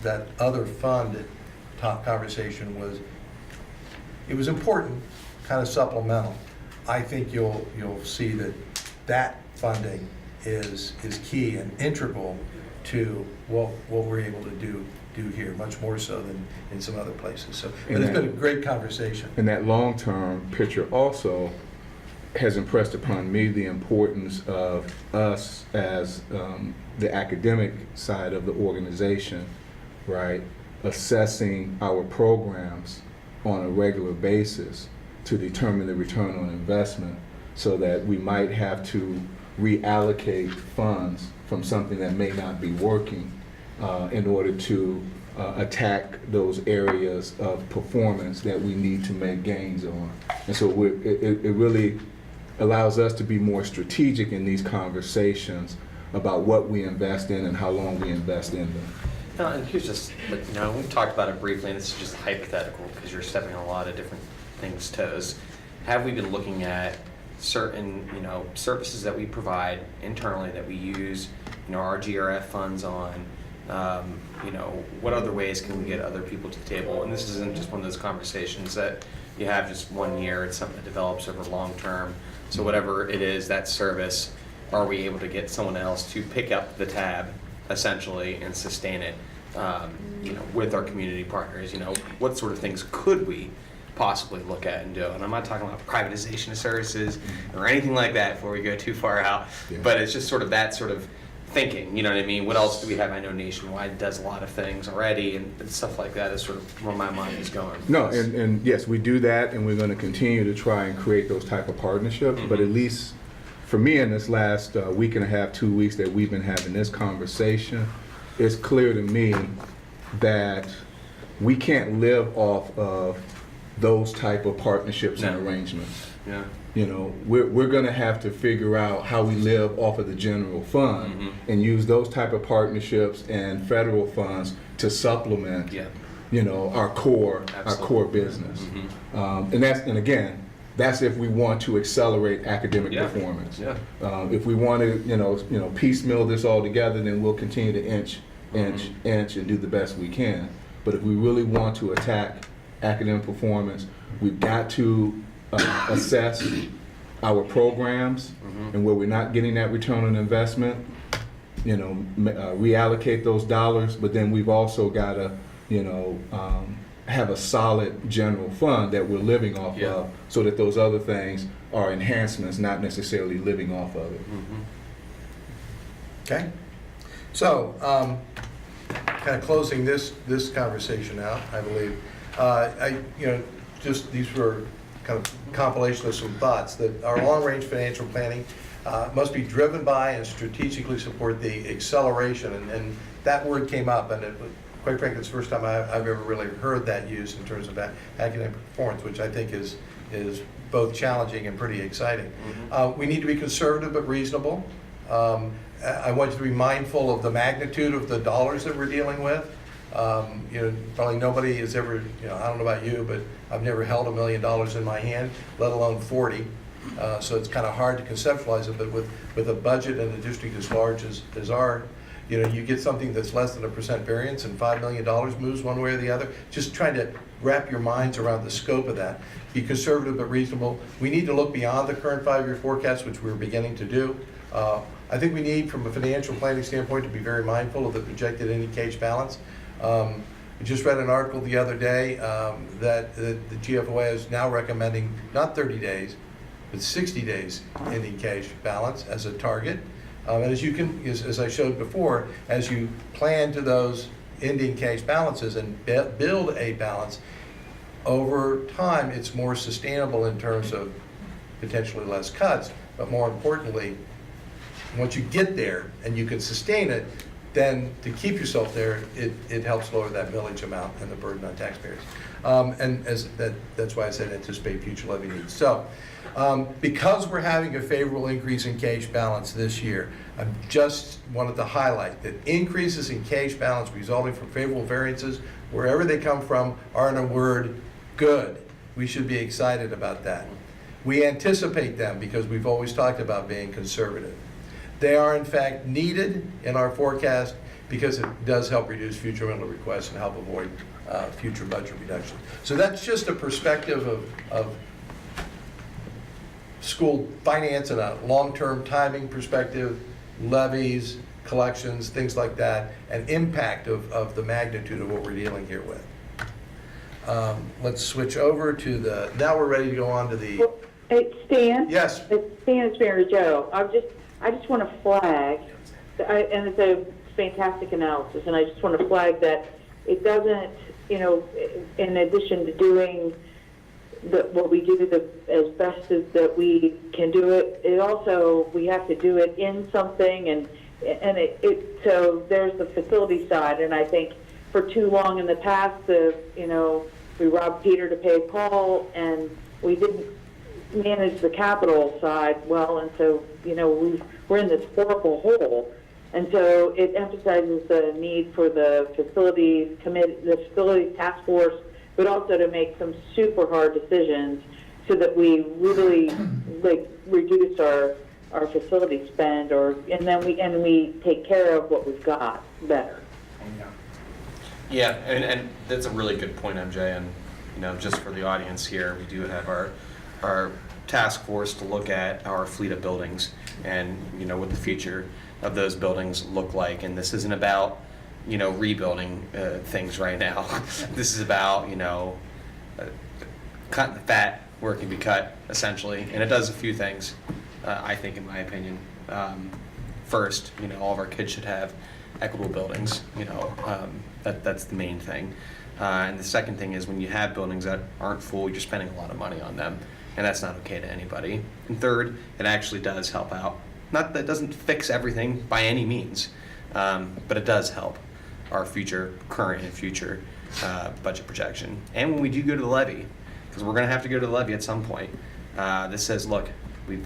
that other fund conversation was important, kind of supplemental. I think you'll see that funding is key and integral to what we're able to do here, much more so than in some other places. So it's been a great conversation. And that long-term picture also has impressed upon me the importance of us as the academic side of the organization, right, assessing our programs on a regular basis to determine the return on investment, so that we might have to reallocate funds from something that may not be working in order to attack those areas of performance that we need to make gains on. And so it really allows us to be more strategic in these conversations about what we invest in and how long we invest in them. No, and here's just, we talked about it briefly, and this is just hypothetical because you're stepping on a lot of different things' toes. Have we been looking at certain, services that we provide internally that we use, our GRF funds on? What other ways can we get other people to the table? And this isn't just one of those conversations that you have just 1 year. It's something that develops over long term. So whatever it is, that service, are we able to get someone else to pick up the tab, essentially, and sustain it, with our community partners? What sort of things could we possibly look at and do? And I'm not talking about privatization of services or anything like that before we go too far out, but it's just sort of that sort of thinking, you know what I mean? What else do we have? I know Nationwide does a lot of things already, and stuff like that is sort of where my mind is going. No, and yes, we do that, and we're going to continue to try and create those type of partnerships, but at least for me in this last week and a half, 2 weeks that we've been having this conversation, it's clear to me that we can't live off of those type of partnerships and arrangements. Yeah. We're going to have to figure out how we live off of the general fund and use those type of partnerships and federal funds to supplement, our core business. And again, that's if we want to accelerate academic performance. If we want to, piecemeal this all together, then we'll continue to inch, and do the best we can. But if we really want to attack academic performance, we've got to assess our programs, and where we're not getting that return on investment, reallocate those dollars. But then we've also got to have a solid general fund that we're living off Yeah. of, so that those other things are enhancements, not necessarily living off of it. Okay? So, kind of closing this conversation out, I believe, just these were kind of compilation of some thoughts, that our long-range financial planning must be driven by and strategically support the acceleration, and that word came up, and quite frankly, it's the first time I've ever really heard that used in terms of academic performance, which I think is both challenging and pretty exciting. We need to be conservative but reasonable. I want you to be mindful of the magnitude of the dollars that we're dealing with. Probably nobody has ever, I don't know about you, but I've never held $1 million in my hand, let alone 40. So it's kind of hard to conceptualize it, but with a budget and a district as large as ours, you get something that's less than 1% variance and $5 million moves one way or the other. Just trying to wrap your minds around the scope of that. Be conservative but reasonable. We need to look beyond the current 5-year forecast, which we're beginning to do. I think we need, from a financial planning standpoint, to be very mindful of the projected ending cash balance. I just read an article the other day that the GFOA is now recommending not 30 days, but 60 days ending cash balance as a target. And as I showed before, as you plan to those ending cash balances and build a balance, over time, it's more sustainable in terms of potentially less cuts, but more importantly, once you get there and you can sustain it, then to keep yourself there, it helps lower that millage amount and the burden on taxpayers. And that's why I said anticipate future levy needs. So, because we're having a favorable increase in cash balance this year, I just wanted to highlight that increases in cash balance resulting from favorable variances, wherever they come from, are, in a word, good. We should be excited about that. We anticipate them because we've always talked about being conservative. They are, in fact, needed in our forecast because it does help reduce future rental requests and help avoid future budget reduction. So that's just a perspective of school finance and a long-term timing perspective, levies, collections, things like that, and impact of the magnitude of what we're dealing here with. Let's switch over to now we're ready to go on to the... Well, hey, Stan? Yes. Stan, it's Mary Jo. I just want to flag, and it's a fantastic analysis, and I just want to flag that it doesn't, in addition to doing what we do as best as that we can do it also, we have to do it in something, and so there's the facility side, and I think for too long in the past, we robbed Peter to pay Paul, and we didn't manage the capital side well, and so we're in this horrible hole, and so it emphasizes the need for the facilities committee, the facilities task force, but also to make some super hard decisions so that we really reduce our facility spend, and we take care of what we've got better. Yeah, and that's a really good point, MJ. And just for the audience here, we do have our task force to look at our fleet of buildings and what the future of those buildings look like. And this isn't about rebuilding things right now. This is about cutting the fat where it can be cut, essentially. And it does a few things, I think, in my opinion. First, all of our kids should have equitable buildings. That's the main thing. And the second thing is when you have buildings that aren't full, you're spending a lot of money on them, and that's not okay to anybody. And third, it actually does help out. Not that it doesn't fix everything by any means, but it does help our current and future budget projection. And when we do go to the levy, because we're going to have to go to the levy at some point, this says, look, we've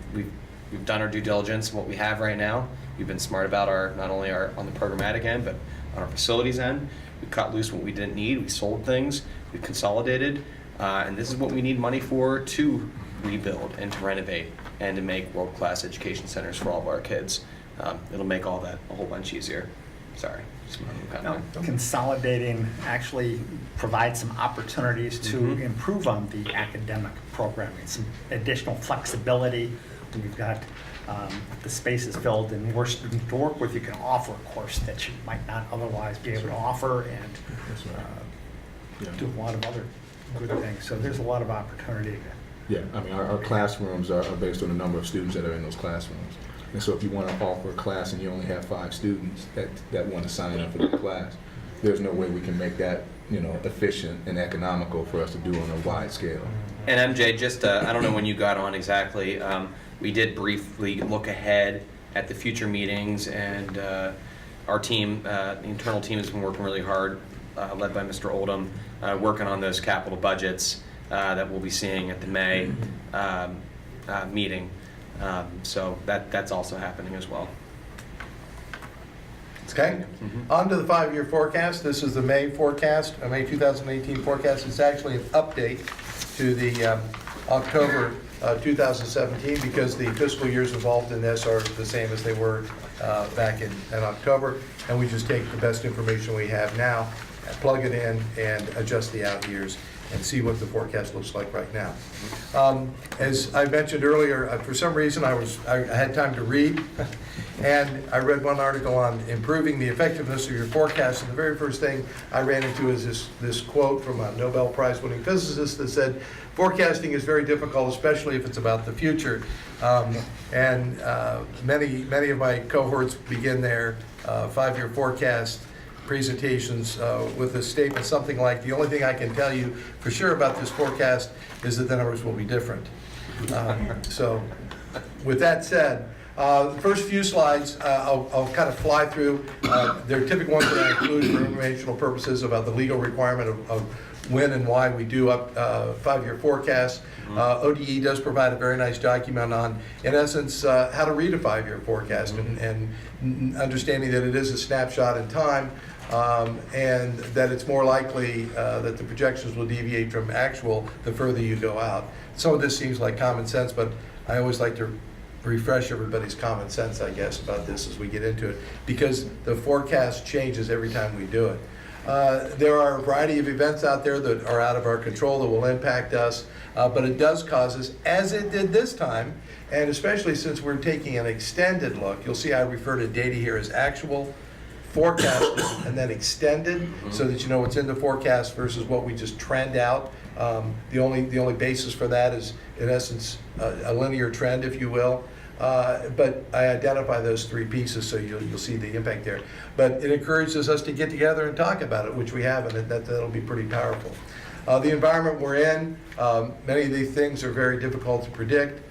done our due diligence in what we have right now. We've been smart about not only on the programmatic end, but on our facilities end. We cut loose what we didn't need. We sold things. We consolidated. And this is what we need money for to rebuild and to renovate and to make world-class education centers for all of our kids. It'll make all that a whole bunch easier. Sorry. Consolidating actually provides some opportunities to improve on the academic programming, some additional flexibility. We've got the spaces filled and more students to work with. You can offer a course that you might not otherwise be able to offer, and do a lot of other good things. So there's a lot of opportunity. Yeah, I mean, our classrooms are based on the number of students that are in those classrooms. And so if you want to offer a class and you only have 5 students that want to sign up for the class, there's no way we can make that, efficient and economical for us to do on a wide scale. And MJ, just, I don't know when you got on exactly, we did briefly look ahead at the future meetings, and our team, the internal team has been working really hard, led by Mr. Oldham, working on those capital budgets that we'll be seeing at the May meeting. So that's also happening as well. Okay, on to the 5-year forecast. This is the May forecast, May 2018 forecast. It's actually an update to the October 2017, because the fiscal years involved in this are the same as they were back in October, and we just take the best information we have now, plug it in, and adjust the out years and see what the forecast looks like right now. As I mentioned earlier, for some reason I had time to read, and I read one article on improving the effectiveness of your forecast, and the very first thing I ran into is this quote from a Nobel Prize winning physicist that said, "Forecasting is very difficult, especially if it's about the future." Many of my cohorts begin their 5-year forecast presentations with a statement something like, "The only thing I can tell you for sure about this forecast is that the numbers will be different." So with that said, the first few slides I'll kind of fly through. They're typical ones that I include for informational purposes about the legal requirement of when and why we do up 5-year forecasts. ODE does provide a very nice document on, in essence, how to read a 5-year forecast, and understanding that it is a snapshot in time, and that it's more likely that the projections will deviate from actual the further you go out. Some of this seems like common sense, but I always like to refresh everybody's common sense, I guess, about this as we get into it, because the forecast changes every time we do it. There are a variety of events out there that are out of our control that will impact us, but it does cause us, as it did this time, and especially since we're taking an extended look. You'll see I refer to data here as actual, forecasted, and then extended, so that you know what's in the forecast versus what we just trend out. The only basis for that is, in essence, a linear trend, if you will. But I identify those 3 pieces, so you'll see the impact there. But it encourages us to get together and talk about it, which we have, and that'll be pretty powerful. The environment we're in, many of these things are very difficult to predict.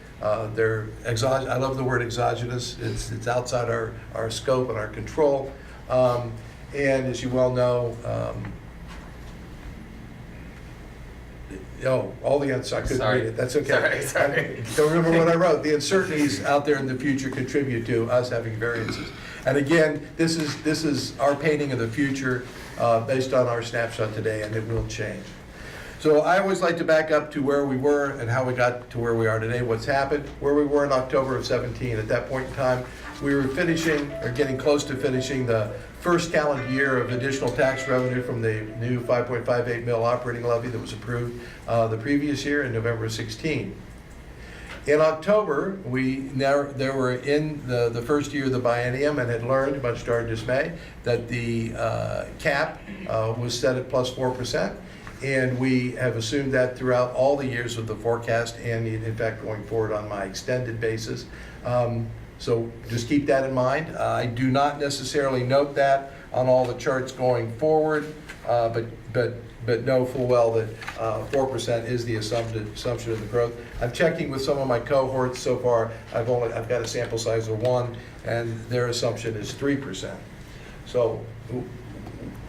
They're I love the word exogenous. It's outside our scope and our control. And as you well know, all the I couldn't read it. That's okay. Sorry. I don't remember what I wrote. The uncertainties out there in the future contribute to us having variances. And again, this is our painting of the future based on our snapshot today, and it will change. So I always like to back up to where we were and how we got to where we are today, what's happened, where we were in October of 17. At that point in time, we were finishing, or getting close to finishing, the first calendar year of additional tax revenue from the new 5.58 mil operating levy that was approved the previous year in November of 16. In October, there were in the first year of the biennium, and had learned, much to our dismay, that the cap was set at plus 4%. And we have assumed that throughout all the years of the forecast, and in fact going forward on my extended basis. So just keep that in mind. I do not necessarily note that on all the charts going forward, but know full well that 4% is the assumption of the growth. I'm checking with some of my cohorts so far. I've got a sample size of 1, and their assumption is 3%. So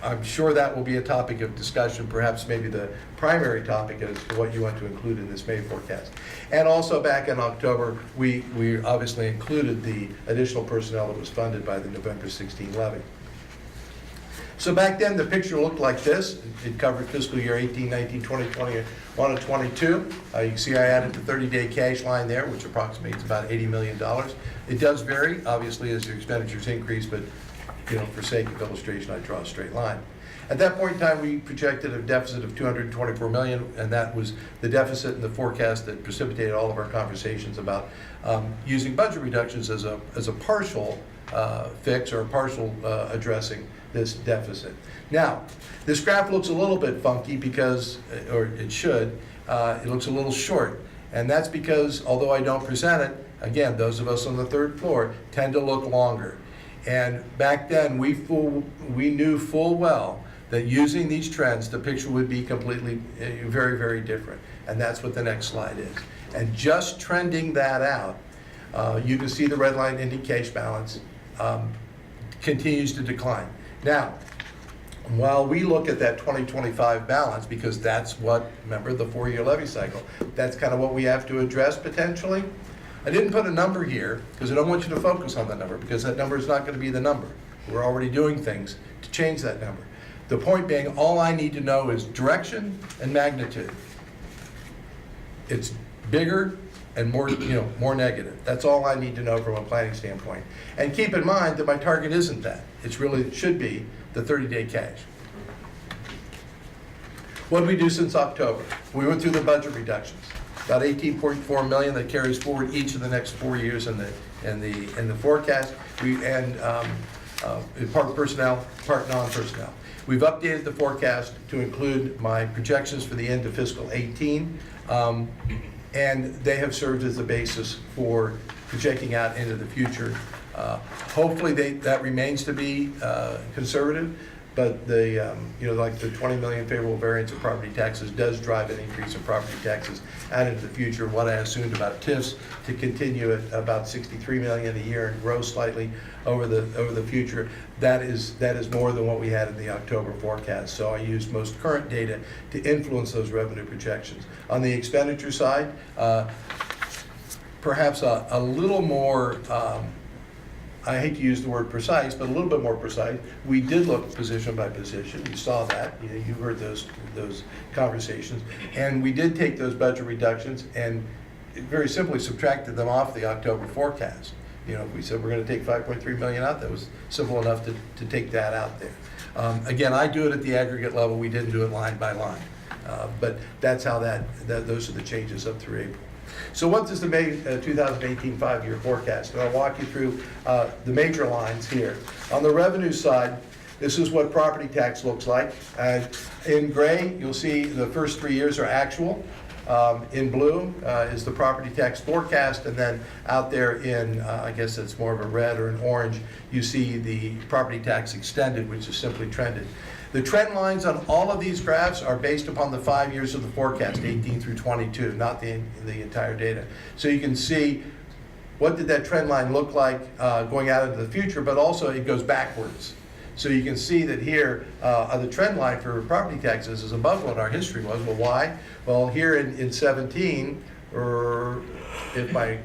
I'm sure that will be a topic of discussion, perhaps maybe the primary topic as to what you want to include in this May forecast. And also back in October, we obviously included the additional personnel that was funded by the November 16 levy. So back then, the picture looked like this. It covered fiscal year 18, 19, 20, 21, and 22. You can see I added the 30-day cash line there, which approximates about $80 million. It does vary, obviously, as your expenditures increase, but for sake of illustration, I draw a straight line. At that point in time, we projected a deficit of $224 million, and that was the deficit in the forecast that precipitated all of our conversations about using budget reductions as a partial fix or a partial addressing this deficit. Now, this graph looks a little bit funky because, or it should, it looks a little short. And that's because, although I don't present it, again, those of us on the third floor tend to look longer. And back then, we knew full well that using these trends, the picture would be completely, very, very different. And that's what the next slide is. And just trending that out, you can see the red line ending cash balance continues to decline. Now, while we look at that 2025 balance, because that's what, remember the 4-year levy cycle, that's kind of what we have to address potentially. I didn't put a number here because I don't want you to focus on that number, because that number is not going to be the number. We're already doing things to change that number. The point being, all I need to know is direction and magnitude. It's bigger and more, more negative. That's all I need to know from a planning standpoint. And keep in mind that my target isn't that. It should be the 30-day cash. What did we do since October? We went through the budget reductions. About $18.4 million that carries forward each of the next 4 years in the forecast. Part personnel, part non-personnel. We've updated the forecast to include my projections for the end of fiscal 18, and they have served as the basis for projecting out into the future. Hopefully that remains to be conservative, but like the 20 million favorable variance of property taxes does drive an increase in property taxes out into the future. What I assumed about TIFs to continue at about 63 million a year and grow slightly over the future. That is more than what we had in the October forecast. So I used most current data to influence those revenue projections. On the expenditure side, perhaps a little more. I hate to use the word precise, but a little bit more precise. We did look position by position. You saw that. You heard those conversations. And we did take those budget reductions and very simply subtracted them off the October forecast. If we said we're going to take 5.3 million out, that was simple enough to take that out there. Again, I do it at the aggregate level. We didn't do it line by line. But that's how those are the changes up through April. So what does the May 2018 5-year forecast? And I'll walk you through the major lines here. On the revenue side, this is what property tax looks like. In gray, you'll see the first 3 years are actual. In blue is the property tax forecast, and then out there in, I guess it's more of a red or an orange, you see the property tax extended, which is simply trended. The trend lines on all of these graphs are based upon the 5 years of the forecast, 18 through 22, not the entire data. So you can see what did that trend line look like going out into the future, but also it goes backwards. So you can see that here, the trend line for property taxes is above what our history was. Well, why? Well, here in 17, or if my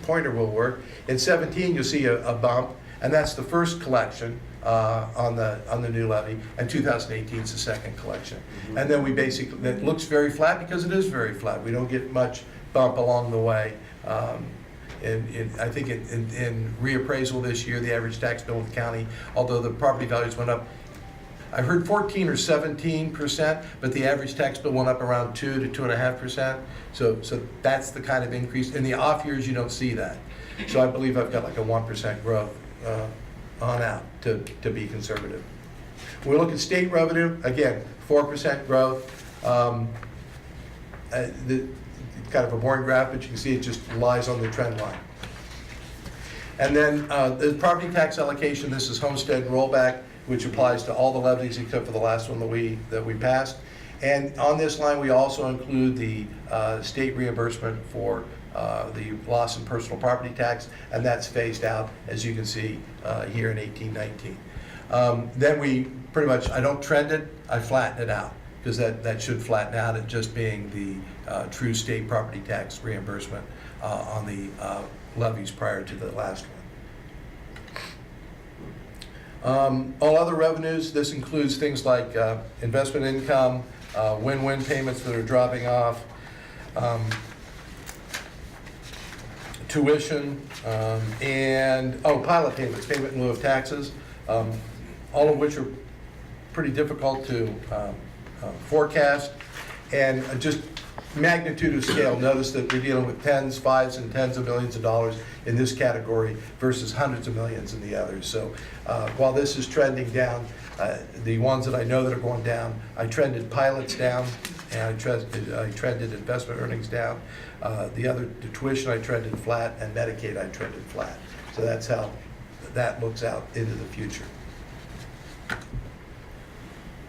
pointer will work, in 17 you'll see a bump, and that's the first collection on the new levy, and 2018 is the second collection. And then we basically, that looks very flat because it is very flat. We don't get much bump along the way. I think in reappraisal this year, the average tax bill in the county, although the property values went up, I heard 14 or 17%, but the average tax bill went up around 2 to 2.5%. So that's the kind of increase. In the off years, you don't see that. So I believe I've got like a 1% growth on out to be conservative. When we look at state revenue, again, 4% growth. Kind of a boring graph, but you can see it just lies on the trend line. And then the property tax allocation, this is homestead rollback, which applies to all the levies except for the last one that we passed. And on this line, we also include the state reimbursement for the loss in personal property tax, and that's phased out, as you can see here in 18-19. Then we pretty much, I don't trend it, I flatten it out, because that should flatten out at just being the true state property tax reimbursement on the levies prior to the last one. All other revenues, this includes things like investment income, win-win payments that are dropping off, tuition, and pilot payments, payment in lieu of taxes, all of which are pretty difficult to forecast. And just magnitude of scale, notice that we're dealing with tens, fives, and tens of millions of dollars in this category versus hundreds of millions in the others. So while this is trending down, The ones that I know that are going down, I trended pilots down, and I trended investment earnings down. The tuition I trended flat, and Medicaid I trended flat. So that's how that looks out into the future.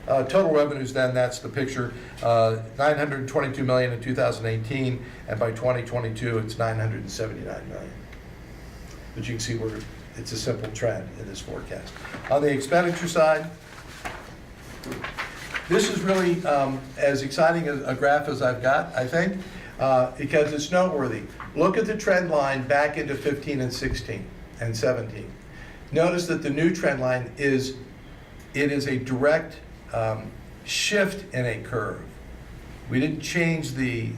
Total revenues then, that's the picture, $922 million in 2018, and by 2022, it's $979 million. But you can see it's a simple trend in this forecast. On the expenditure side, this is really as exciting a graph as I've got, I think, because it's noteworthy. Look at the trend line back into 15 and 16 and 17. Notice that the new trend line is a direct shift in a curve. We didn't change the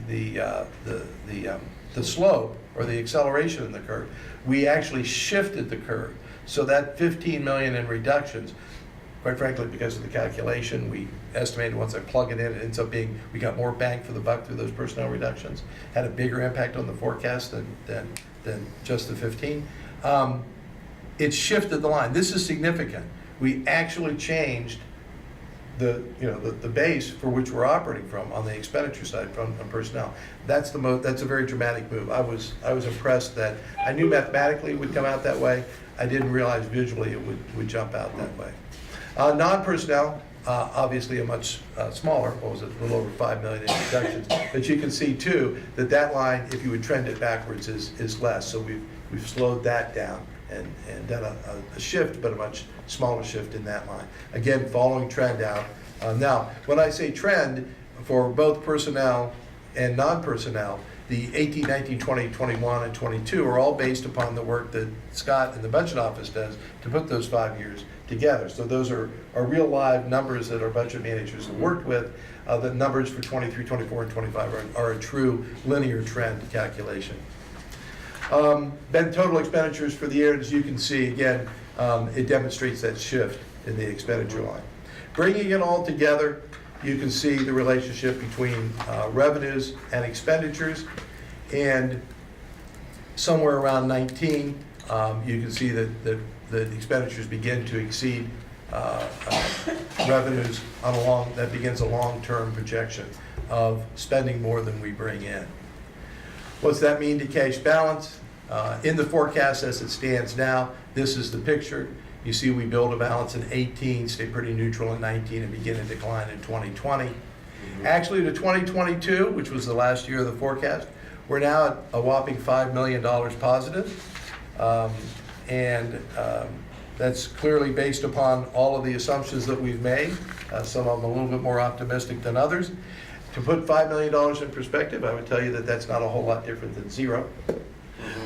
slope or the acceleration in the curve. We actually shifted the curve. So that 15 million in reductions, quite frankly, because of the calculation, we estimated once I plug it in, it ends up being, we got more bang for the buck through those personnel reductions, had a bigger impact on the forecast than just the 15. It shifted the line. This is significant. We actually changed the base for which we're operating from on the expenditure side from personnel. That's a very dramatic move. I was impressed that I knew mathematically it would come out that way. I didn't realize visually it would jump out that way. Non-personnel, obviously a much smaller, what was it, a little over 5 million in reductions. But you can see too that line, if you would trend it backwards, is less. So we've slowed that down and done a shift, but a much smaller shift in that line. Again, following trend out. Now, when I say trend for both personnel and non-personnel, the 18, 19, 20, 21, and 22 are all based upon the work that Scott and the budget office does to put those 5 years together. So those are real live numbers that our budget managers have worked with. The numbers for 23, 24, and 25 are a true linear trend calculation. Then total expenditures for the year, as you can see, again, it demonstrates that shift in the expenditure line. Bringing it all together, you can see the relationship between revenues and expenditures, and somewhere around 19, you can see that the expenditures begin to exceed revenues that begins a long-term projection of spending more than we bring in. What's that mean to cash balance? In the forecast as it stands now, this is the picture. You see we build a balance in 18, stay pretty neutral in 19, and begin a decline in 2020. Actually, to 2022, which was the last year of the forecast, we're now at a whopping $5 million positive. That's clearly based upon all of the assumptions that we've made, some of them a little bit more optimistic than others. To put $5 million in perspective, I would tell you that that's not a whole lot different than zero.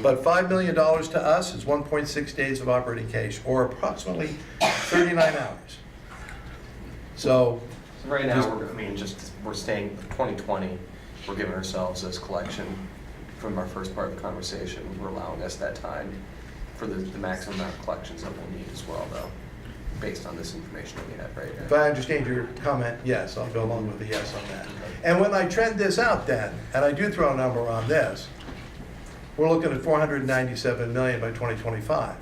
But $5 million to us is 1.6 days of operating cash, or approximately 39 hours. So right now, we're staying 2020. We're giving ourselves this collection from our first part of the conversation. We're allowing us that time for the maximum amount of collections that we'll need as well, though, based on this information that we have right now. if I understand your comment, yes, I'll go along with the yes on that. And when I trend this out then, and I do throw a number on this, we're looking at 497 million by 2025.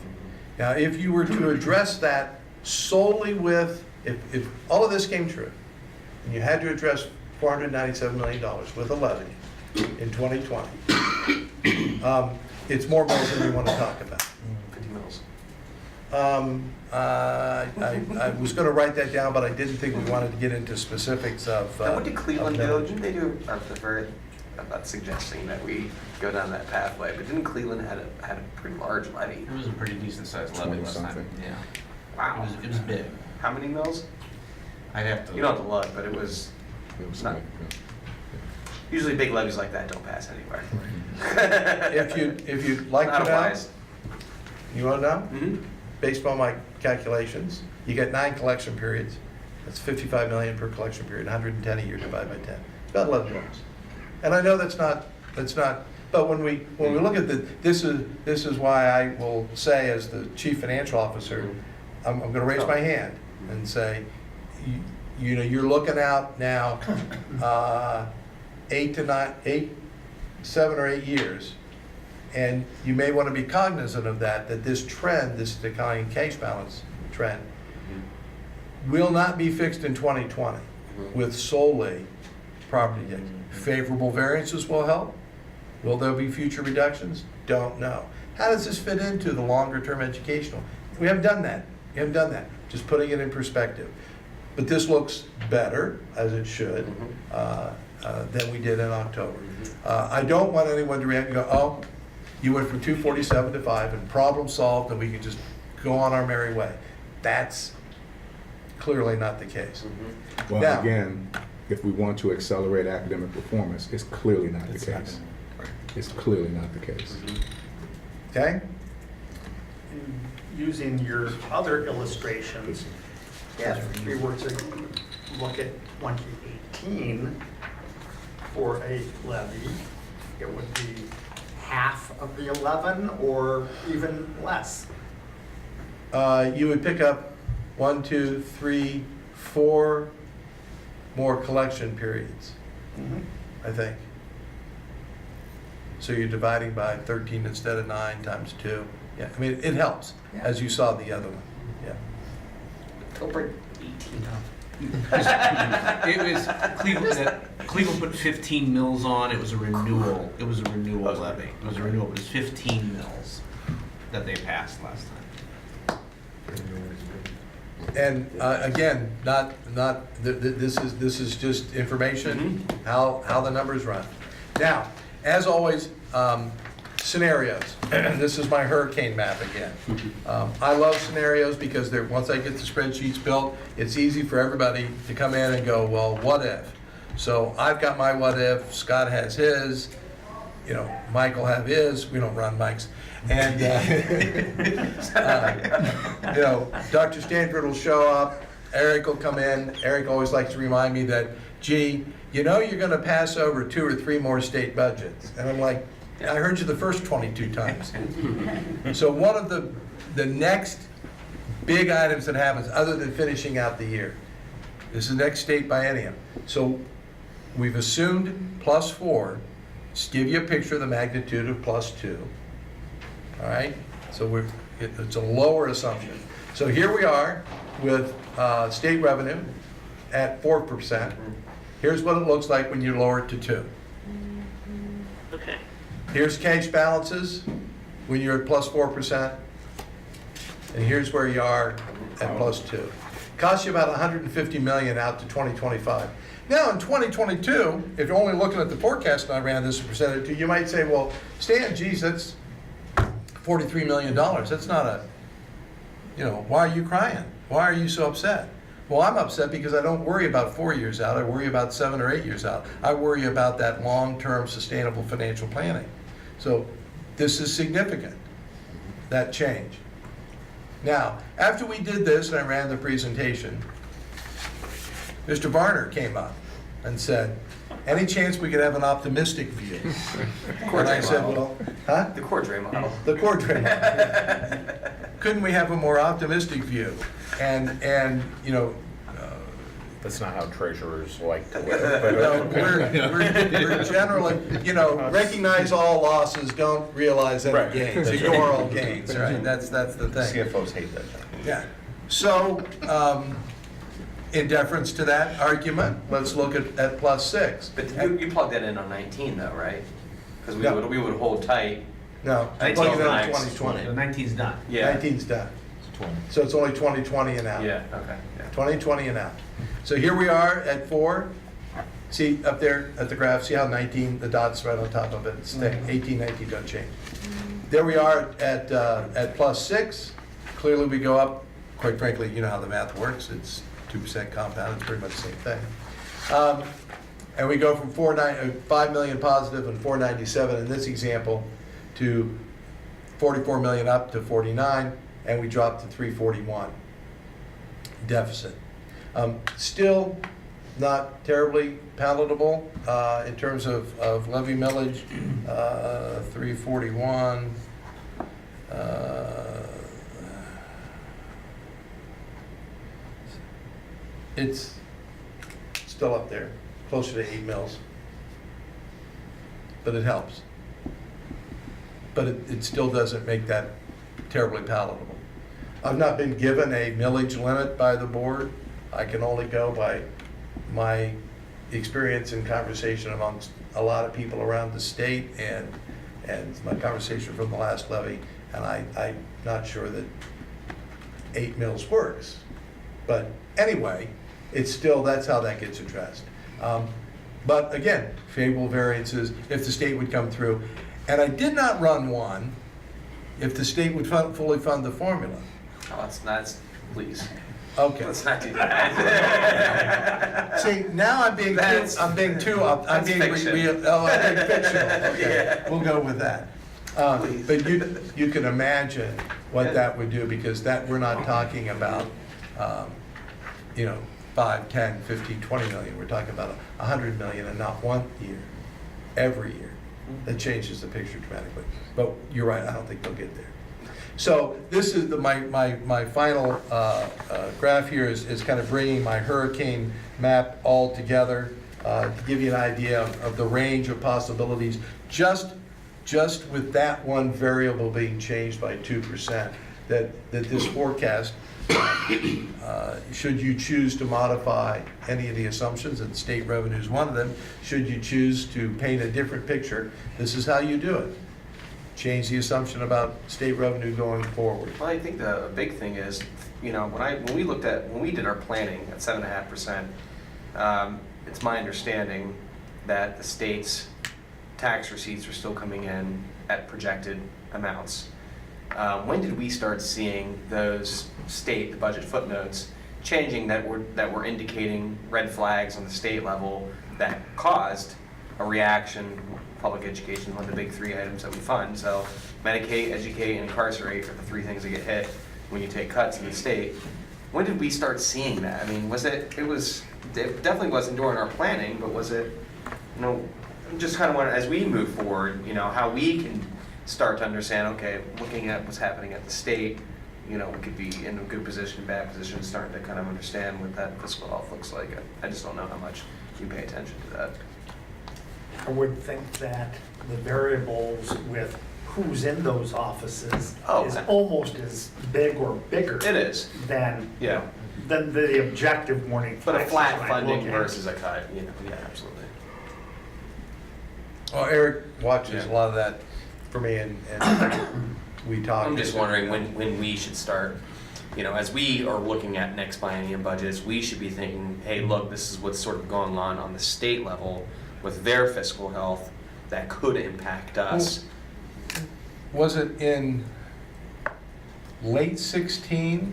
Now, if you were to address that solely with, if all of this came true, and you had to address $497 million with a levy in 2020, it's more mills than we want to talk about. 50 mils. I was going to write that down, but I didn't think we wanted to get into specifics of. Now, what did Cleveland do? of Didn't they do? I'm not suggesting that we go down that pathway, but didn't Cleveland had a pretty large levy? It was a pretty decent sized levy last time. 20-something. Yeah. Wow. It was big. How many mils? I'd have to. You don't have to look, but it was It was not. significant. Usually big levies like that don't pass anywhere. If you'd like Not to a know, wise. you want to know? Mm-hmm. Based on my calculations, you get 9 collection periods. That's 55 million per collection period, 110 a year divided by 10. It's about 11 mils. And I know that's not. But when we look at this is why I will say, as the chief financial officer, I'm going to raise my hand and say, you're looking out now 7 or 8 years, and you may want to be cognizant of that this trend, this declining cash balance trend, will not be fixed in 2020 with solely property tax. Favorable variances will help. Will there be future reductions? Don't know. How does this fit into the longer-term educational? We haven't done that. We haven't done that. Just putting it in perspective. But this looks better, as it should, than we did in October. I don't want anyone to react and go, oh, you went from 247 to 5 and problem solved and we can just go on our merry way. That's clearly not the case. Well, Now- again, if we want to accelerate academic performance, it's clearly not the It's not case. gonna- It's clearly not the case. Okay? Using your other illustrations, if we were to look at 2018 for a levy, it would be half of the 11 or even less. You would pick up 1, 2, 3, 4 more collection periods, I think. So you're dividing by 13 instead of 9 times 2. Yeah, I mean, it helps, as you saw the other one. Yeah. Don't bring 18 up. It was Cleveland put 15 mils on. It was a renewal. It was a renewal levy. It was a renewal. It was 15 mils that they passed last time. And again, this is just information, how the numbers run. Now, as always, scenarios. This is my hurricane map again. I love scenarios because once I get the spreadsheets built, it's easy for everybody to come in and go, well, what if? So I've got my what if, Scott has his, Mike will have his, we don't run Mike's. And, Dr. Stanford will show up, Eric will come in. Eric always likes to remind me that, gee, you're gonna pass over 2 or 3 more state budgets. And I'm like, I heard you the first 22 times. So one of the next big items that happens, other than finishing out the year, is the next state biennium. So we've assumed +4. Just give you a picture of the magnitude of +2. All right? So it's a lower assumption. So here we are with state revenue at 4%. Here's what it looks like when you lower it to 2. Okay. Here's cash balances when you're at +4%. And here's where you are at +2. Costs you about $150 million out to 2025. Now in 2022, if you're only looking at the forecast and I ran this and presented it to you, you might say, well, Stan, geez, that's $43 million. That's not why are you crying? Why are you so upset? Well, I'm upset because I don't worry about 4 years out. I worry about 7 or 8 years out. I worry about that long-term sustainable financial planning. So this is significant, that change. Now, after we did this and I ran the presentation, Mr. Varner came up and said, any chance we could have an optimistic view? And I said, well, huh? The Cordray model. The Cordray model. Couldn't we have a more optimistic view? And That's not how treasurers like to live. we're generally, recognize all losses, don't realize any Right. gains, ignore all gains, right? That's the thing. CFOs hate that. Yeah. So, in deference to that argument, let's look at +6. But you plugged that in on 19 though, right? Because Yeah. we would hold tight. No, I'm 19's plugging in max. 2020. The 19's done. Yeah. 19's done. It's 20. So it's only 2020 and out. Yeah, okay. Yeah. 2020 and out. So here we are at 4. See up there at the graph, see how 19, the dot's right on top of it, it's staying. 18, 19 don't change. There we are at +6. Clearly we go up, quite frankly, you know how the math works, it's 2% compound, it's pretty much the same thing. And we go from 5 million positive and 497 in this example to 44 million up to 49, and we drop to 341 deficit. Still not terribly palatable in terms of levy millage, 341. It's still up there, closer to 8 mils. But it helps. But it still doesn't make that terribly palatable. I've not been given a millage limit by the board. I can only go by my experience and conversation amongst a lot of people around the state and my conversation from the last levy, and I'm not sure that 8 mills works. But anyway, it's still, that's how that gets addressed. But again, favorable variances, if the state would come through. And I did not run one if the state would fully fund the formula. Oh, that's, please. Okay. Let's not do that. See, now I'm being That's- I'm being that's fiction. I'm being fictional. Okay, Yeah. we'll go with that. But you can imagine what that would do, because that, we're not talking about, 5, 10, 15, 20 million. We're talking about 100 million, and not one year, every year. That changes the picture dramatically. But you're right, I don't think they'll get there. So this is my final graph here is kind of bringing my hurricane map all together to give you an idea of the range of possibilities, just with that one variable being changed by 2%, that this forecast, should you choose to modify any of the assumptions, and state revenue is one of them, should you choose to paint a different picture, this is how you do it. Change the assumption about state revenue going forward. Well, I think the big thing is, when we did our planning at 7.5%, it's my understanding that the state's tax receipts are still coming in at projected amounts. When did we start seeing those the budget footnotes changing that were indicating red flags on the state level that caused a reaction? Public education, one of the big 3 items that we fund. So medicate, educate, and incarcerate are the 3 things that get hit when you take cuts in the state. When did we start seeing that? I mean, it definitely wasn't during our planning, but was it, just kind of want, as we move forward, how we can start to understand, okay, looking at what's happening at the state, we could be in a good position, bad position, starting to kind of understand what that fiscal health looks like. I just don't know how much you pay attention to that. I would think that the variables with who's in those offices is almost as big or bigger. It is. Than, Yeah. than the objective warning. But a flags flat that I funding look at. versus a cut, yeah, absolutely. Well, Eric watches Yeah. a lot of that for me, and we talk. I'm just wondering when we should start, as we are looking at next biennium budgets, we should be thinking, hey, look, this is what's sort of going on the state level with their fiscal health that could impact us. Was it in late 16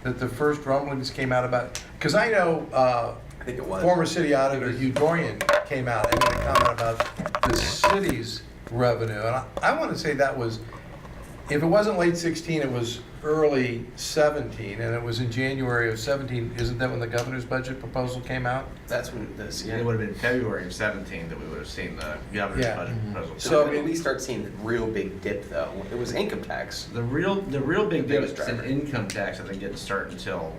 that the first rumblings came out about? Because I know I think it was. former city auditor Hugh Dorian came out and made a comment about the city's revenue. And I want to say that was, if it wasn't late 16, it was early 17, and it was in January of 17. Isn't that when the governor's budget proposal came out? That's when this, It would have been February of 17 that we would have seen the governor's Yeah. budget proposal. So So, when did we start seeing the real big dip though? It was income tax. The real big biggest difference in driver. income tax, I think, didn't start until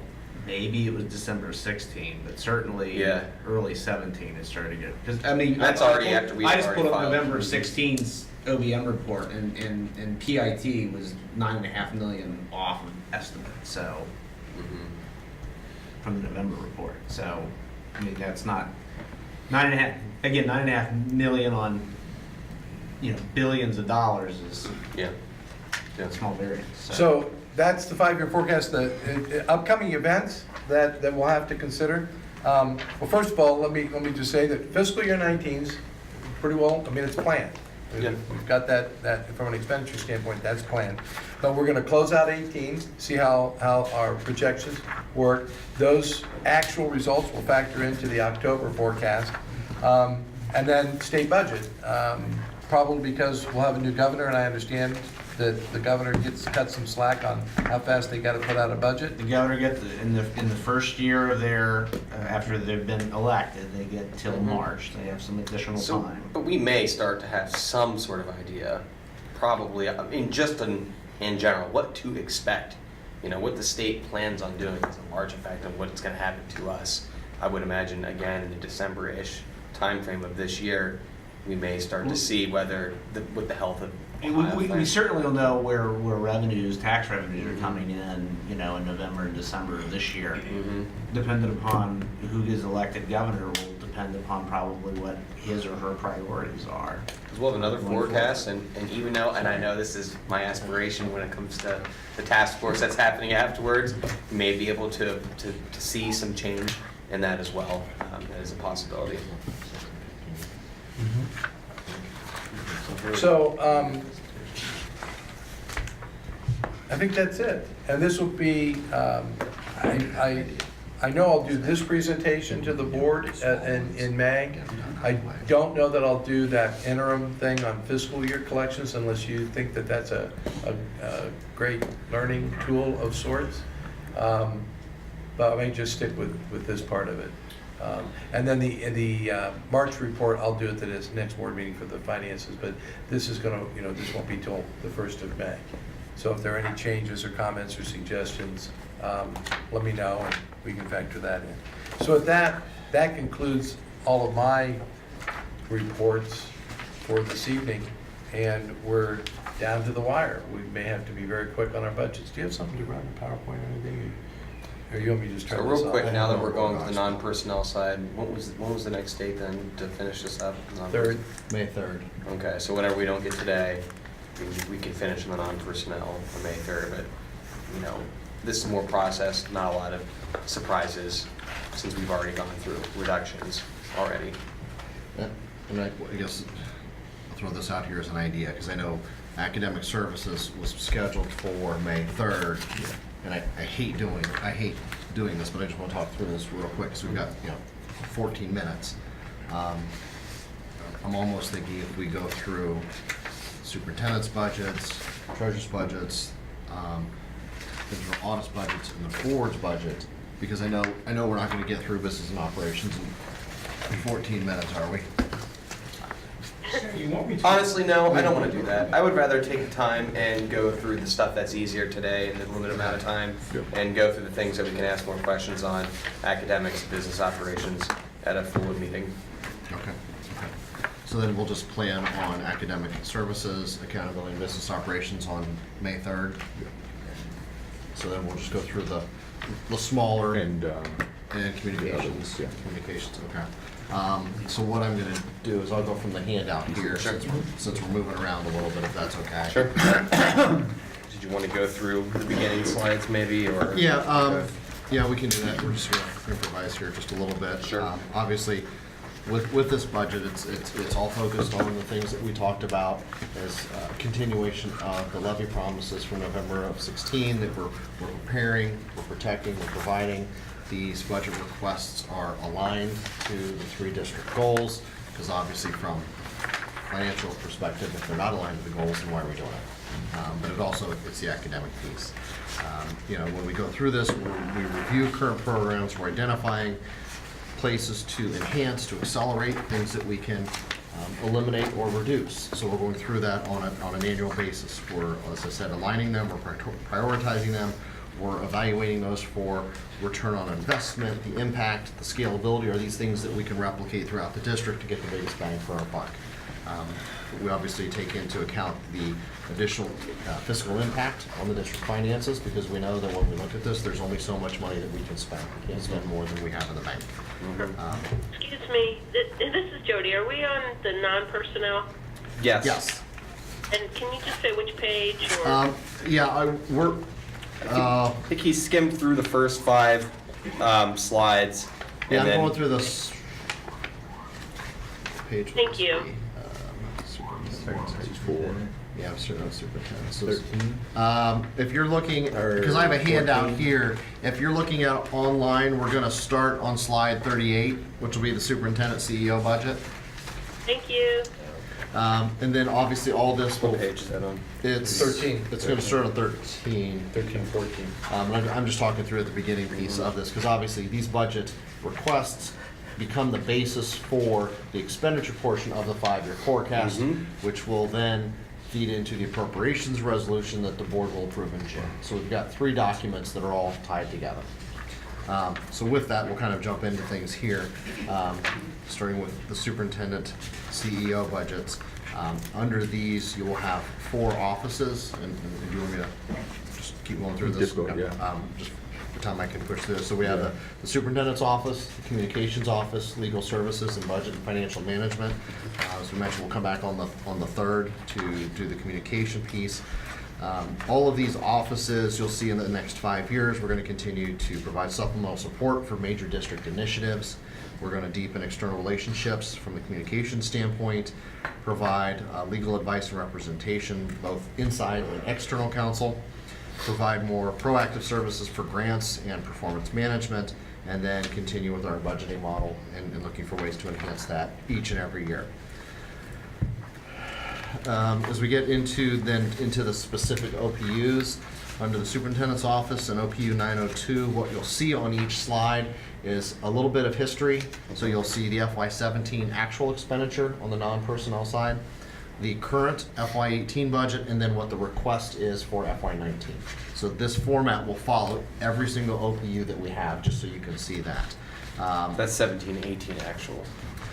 maybe it was December of 16, but certainly Yeah. early 17 it started to get. Because I mean, That's already after we I just already put up filed. November 16's OBM report, and PIT was 9.5 million off of estimate. So from the November report. So I mean, that's not 9.5 million on billions of dollars is Yeah. a small variance. So that's the 5-year forecast, the upcoming events that we'll have to consider. Well, first of all, let me just say that fiscal year 19's pretty well, it's planned. Yeah. We've got that from an expenditure standpoint, that's planned. But we're gonna close out 18, see how our projections work. Those actual results will factor into the October forecast. And then state budget, probably because we'll have a new governor, and I understand that the governor cut some slack on how fast they gotta put out a budget. The governor gets, in the first year of their, after they've been elected, they get till March. They have some additional So, time. but we may start to have some sort of idea, probably, in general, what to expect. What the state plans on doing is a large effect on what's gonna happen to us. I would imagine, again, in the December-ish timeframe of this year, we may start to see whether, with the health of We certainly will know where revenues, tax revenues are coming in, in November and December of this year. Dependent upon who gets elected governor will depend upon probably what his or her priorities are. Because we'll have another forecast, and even though, and I know this is my aspiration when it comes to the task force that's happening afterwards, we may be able to see some change in that as well. That is a possibility. So, I think that's it. And this will be, I know I'll do this presentation to the board in May. I don't know that I'll do that interim thing on fiscal year collections unless you think that that's a great learning tool of sorts. But I may just stick with this part of it. And then the March report, I'll do it at this next board meeting for the finances, but this is gonna, this won't be till the 1st of May. So if there are any changes or comments or suggestions, let me know and we can factor that in. So with that concludes all of my reports for this evening, and we're down to the wire. We may have to be very quick on our budgets. Do you have something to run, a PowerPoint or anything? Or you want me to just So turn real this off? quick, now that we're going to the non-personnel side, when was the next date then to finish this up? Third. May 3rd. Okay, so whatever we don't get today, we can finish on the non-personnel on May 3rd, but, this is more processed, not a lot of surprises, since we've already gone through reductions already. Yeah, and I guess I'll throw this out here as an idea, because I know academic services was scheduled for May 3rd, and I hate doing this, but I just want to talk through this real quick, because we've got 14 minutes. I'm almost thinking if we go through superintendent's budgets, treasurer's budgets, internal audit's budgets, and the board's budget, because I know we're not going to get through business and operations in 14 minutes, are we? Honestly, no, I don't want to do that. I would rather take the time and go through the stuff that's easier today in the limited amount of time, and go through the things that we can ask more questions on, academics, business operations, at a full meeting. Okay. So then we'll just plan on academic services, accountability, and business operations on May 3rd. So then we'll just go through the smaller And, communications. yeah. Communications, okay. So what I'm gonna do is I'll go from the handout here, Sure. since we're moving around a little bit, if that's okay. Sure. Did you want to go through the beginning slides maybe, or? Yeah, yeah, we can do that. We're just gonna improvise here just a little bit. Sure. Obviously, with this budget, it's all focused on the things that we talked about as continuation of the levy promises from November of 16 that we're preparing, we're protecting, we're providing. These budget requests are aligned to the 3 district goals, because obviously from financial perspective, if they're not aligned to the goals, then why are we doing it? But it's the academic piece. When we go through this, we review current programs, we're identifying places to enhance, to accelerate, things that we can eliminate or reduce. So we're going through that on an annual basis. We're, as I said, aligning them, we're prioritizing them, we're evaluating those for return on investment, the impact, the scalability, are these things that we can replicate throughout the district to get the biggest bang for our buck. We obviously take into account the additional fiscal impact on the district finances, because we know that when we look at this, there's only so much money that we can spend. We can't spend more than we have in the bank. Excuse me, this is Jody. Are we on the non-personnel? Yes. Yes. And can you just say which page or? We're, I think he skimmed through the first 5 slides. yeah, and I'm then, going through this page. Thank you. Yeah, I'm certain superintendent. So, if you're looking, because I have a handout here, if you're looking at online, we're gonna start on slide 38, which will be the superintendent CEO budget. Thank you. And then obviously all this will. What page is that on? It's 13. It's gonna start on 13. 13, 14. I'm just talking through at the beginning piece of this, because obviously these budget requests become the basis for the expenditure portion of the 5-year forecast, which will then feed into the appropriations resolution that the board will approve in June. So we've got 3 documents that are all tied together. So with that, we'll kind of jump into things here, starting with the superintendent CEO budgets. Under these, you will have 4 offices, and do you want me to just keep going through this? Just go, Okay. yeah. Just for time I can push through. So we have the superintendent's office, the communications office, legal services, and budget and financial management. As we mentioned, we'll come back on the 3rd to do the communication piece. All of these offices, you'll see in the next 5 years, we're going to continue to provide supplemental support for major district initiatives. We're going to deepen external relationships from the communication standpoint, provide legal advice and representation, both inside and external counsel, provide more proactive services for grants and performance management, and then continue with our budgeting model and looking for ways to enhance that each and every year. As we get into the specific OPUs, under the superintendent's office and OPU 902, what you'll see on each slide is a little bit of history. So you'll see the FY17 actual expenditure on the non-personnel side, the current FY18 budget, and then what the request is for FY19. So this format will follow every single OPU that we have, just so you can see that. That's 17, 18 actual.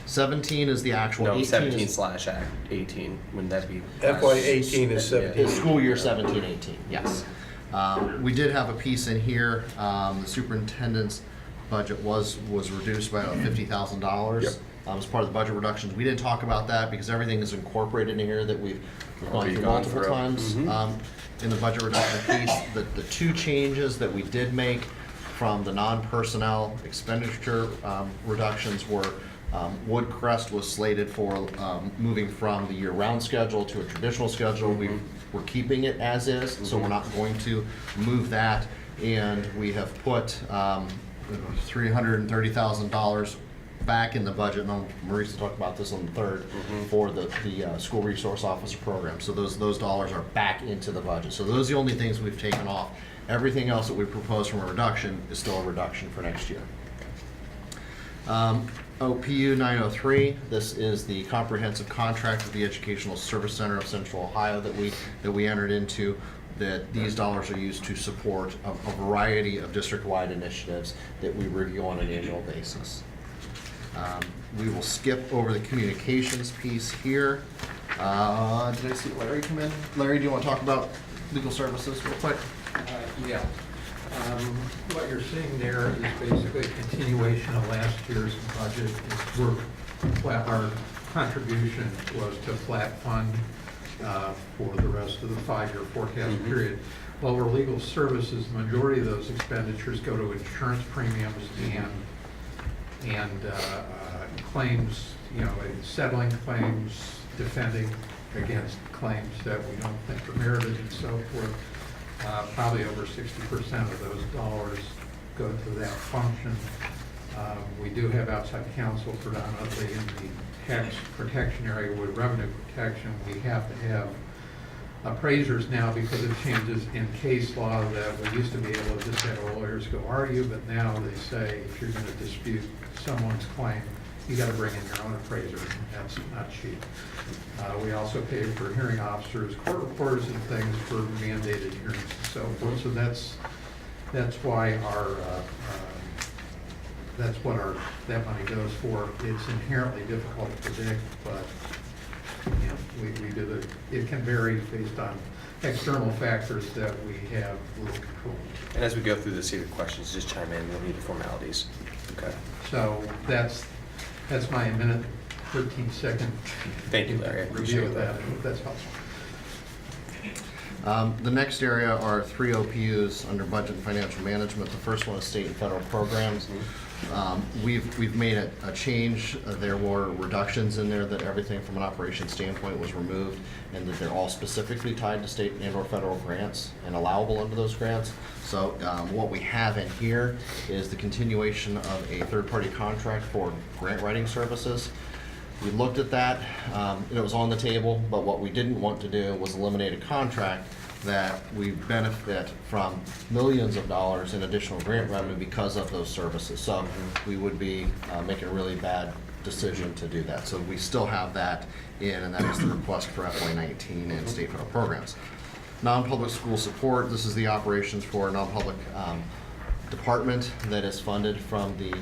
17 is the actual. No, 18 17 is slash 18. Wouldn't that be? FY18 is 17. It's school year 17-18, yes. We did have a piece in here, the superintendent's budget was reduced by about $50,000. Yep. As part of the budget reductions. We didn't talk about that because everything is incorporated in here that we've gone through multiple times in the budget reduction piece. The 2 changes that we did make from the non-personnel expenditure reductions were Woodcrest was slated for moving from the year-round schedule to a traditional schedule. We're keeping it as is, so we're not going to move that. And we have put $330,000 back in the budget, and Maurice will talk about this on the 3rd, for the school resource officer program. So those dollars are back into the budget. So those are the only things we've taken off. Everything else that we propose from a reduction is still a reduction for next year. OPU 903, this is the comprehensive contract with the Educational Service Center of Central Ohio that we entered into, that these dollars are used to support a variety of district-wide initiatives that we review on an annual basis. We will skip over the communications piece here. Did I see Larry come in? Larry, do you want to talk about legal services real quick? Yeah. What you're seeing there is basically a continuation of last year's budget. Our contribution was to flat fund for the rest of the 5-year forecast period. While we're legal services, the majority of those expenditures go to insurance premiums and claims, settling claims, defending against claims that we don't think are merited and so forth. Probably over 60% of those dollars go to that function. We do have outside counsel predominantly in the tax protection area with revenue protection. We have to have appraisers now because of changes in case law that we used to be able to just have our lawyers go argue, but now they say if you're going to dispute someone's claim, you got to bring in your own appraiser. That's not cheap. We also pay for hearing officers, court reporters, and things for mandated hearings and so forth. So that's why that money goes for. It's inherently difficult to predict, but it can vary based on external factors that we have little control. And as we go through the series of questions, just chime in. We'll need the formalities. Okay. So that's my minute, 13-second. Thank you, Larry. I Review appreciate of that. I that. hope that's helpful. The next area are 3 OPUs under budget and financial management. The first one is state and federal programs. We've made a change. There were reductions in there that everything from an operations standpoint was removed, and that they're all specifically tied to state and or federal grants and allowable under those grants. So what we have in here is the continuation of a third-party contract for grant writing services. We looked at that, and it was on the table, but what we didn't want to do was eliminate a contract that we benefit from millions of dollars in additional grant revenue because of those services. So we would be making a really bad decision to do that. So we still have that in, and that is the request for FY19 and state federal programs. Non-public school support, this is the operations for a non-public department that is funded from the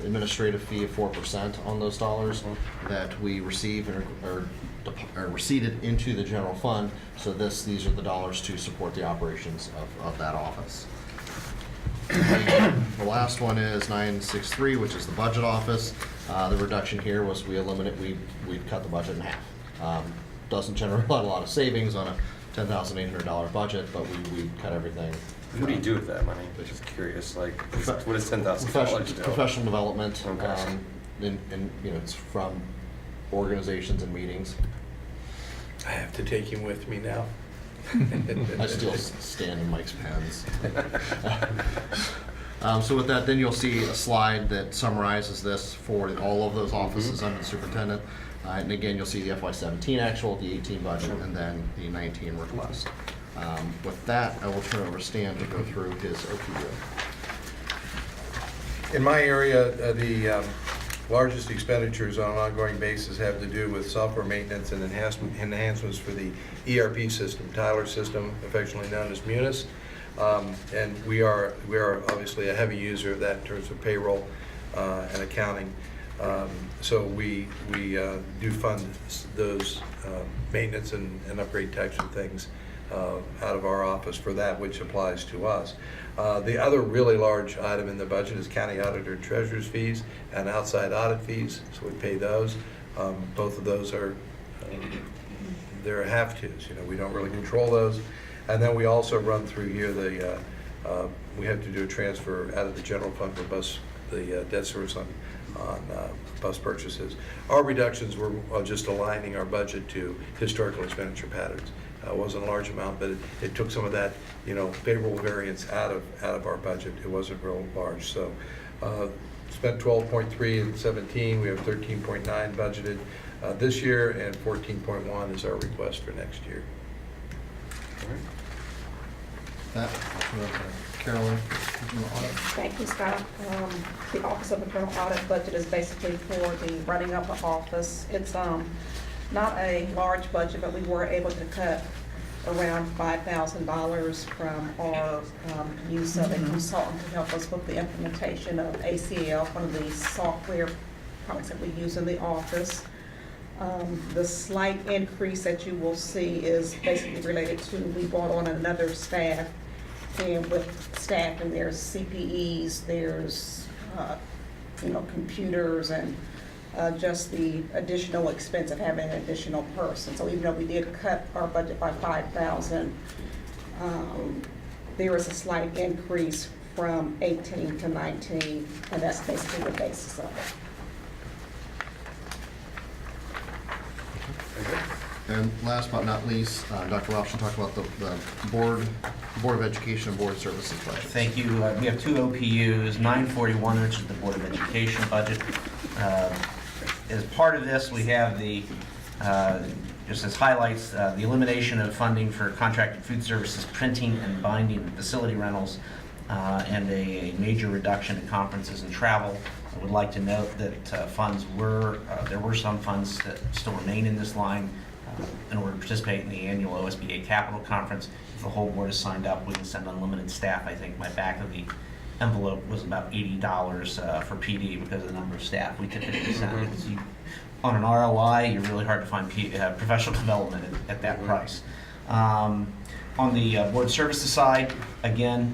administrative fee of 4% on those dollars that we receive and are receipted into the general fund. So these are the dollars to support the operations of that office. The last one is 963, which is the budget office. The reduction here was we cut the budget in half. Doesn't generate a lot of savings on a $10,800 budget, but we cut everything. What do you do with that money? I'm just curious, like, what does $10,000 do? Professional development, Okay. and it's from organizations and meetings. I have to take him with me now. I still stand in Mike's pens. So with that, then you'll see a slide that summarizes this for all of those offices under the superintendent. And again, you'll see the FY17 actual, the 18 budget, and then the 19 request. With that, I will turn over to Stan to go through his OPU. In my area, the largest expenditures on an ongoing basis have to do with software maintenance and enhancements for the ERP system, Tyler system, affectionately known as Munis. And we are obviously a heavy user of that in terms of payroll and accounting. So we do fund those maintenance and upgrade types of things out of our office for that, which applies to us. The other really large item in the budget is county auditor and treasurer's fees and outside audit fees, so we pay those. Both of those are, they're have-tos, we don't really control those. And then we also run through here we have to do a transfer out of the general fund for the debt service on bus purchases. Our reductions were just aligning our budget to historical expenditure patterns. It wasn't a large amount, but it took some of that, favorable variance out of our budget. It wasn't real large. So spent 12.3 in 17. We have 13.9 budgeted this year, and 14.1 is our request for next year. That, I'll turn over to Carolyn. Thank you, Scott. The Office of Internal Audit budget is basically for the running of the office. It's not a large budget, but we were able to cut around $5,000 from our use of a consultant to help us with the implementation of ACL, one of the software products that we use in the office. The slight increase that you will see is basically related to, we brought on another staff, and with staff, and there's CPEs, there's computers, and just the additional expense of having an additional person. So even though we did cut our budget by $5,000, there is a slight increase from 18 to 19, and that's basically the basis of it. And last but not least, Dr. Welch will talk about the Board of Education and Board Services budget. Thank you. We have two OPUs, 941, which is the Board of Education budget. As part of this, we have the, just as highlights, the elimination of funding for contracted food services, printing and binding, and facility rentals, and a major reduction in conferences and travel. I would like to note that there were some funds that still remain in this line in order to participate in the annual OSBA Capital Conference. If the whole board is signed up, we can send unlimited staff. I think my back of the envelope was about $80 for PD because of the number of staff we typically send. On an ROI, you're really hard to find professional development at that price. On the board services side, again,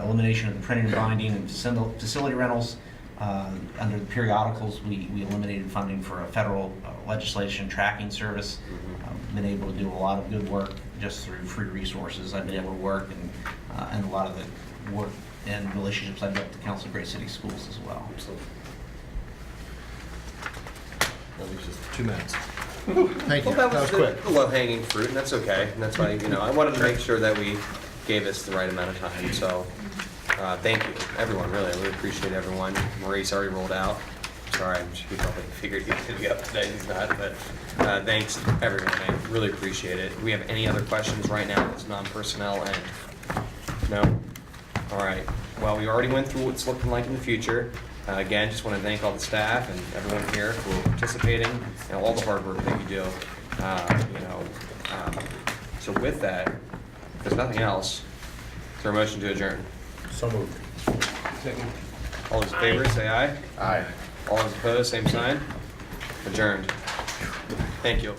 elimination of the printing and binding and facility rentals. Under the periodicals, we eliminated funding for a federal legislation tracking service. Been able to do a lot of good work just through free resources. I've been able to work and a lot of the work and relationships I've built at the Council of Great City Schools as well. That leaves just 2 minutes. Thank you. Well, That was quick. Low-hanging fruit, and that's okay. And that's why, I wanted to make sure that we gave this the right amount of time. So thank you, everyone, really. I really appreciate everyone. Maurice already rolled out. Sorry, he probably figured he was going to be up today. He's not, but thanks, everyone. I really appreciate it. Do we have any other questions right now that's non-personnel? And no? All right. Well, we already went through what it's looking like in the future. Again, just want to thank all the staff and everyone here for participating and all the hard work that you do. So with that, if there's nothing else, is there a motion to adjourn? So moved. All those in favor, say aye. Aye. All those opposed, same sign. Adjourned. Thank you.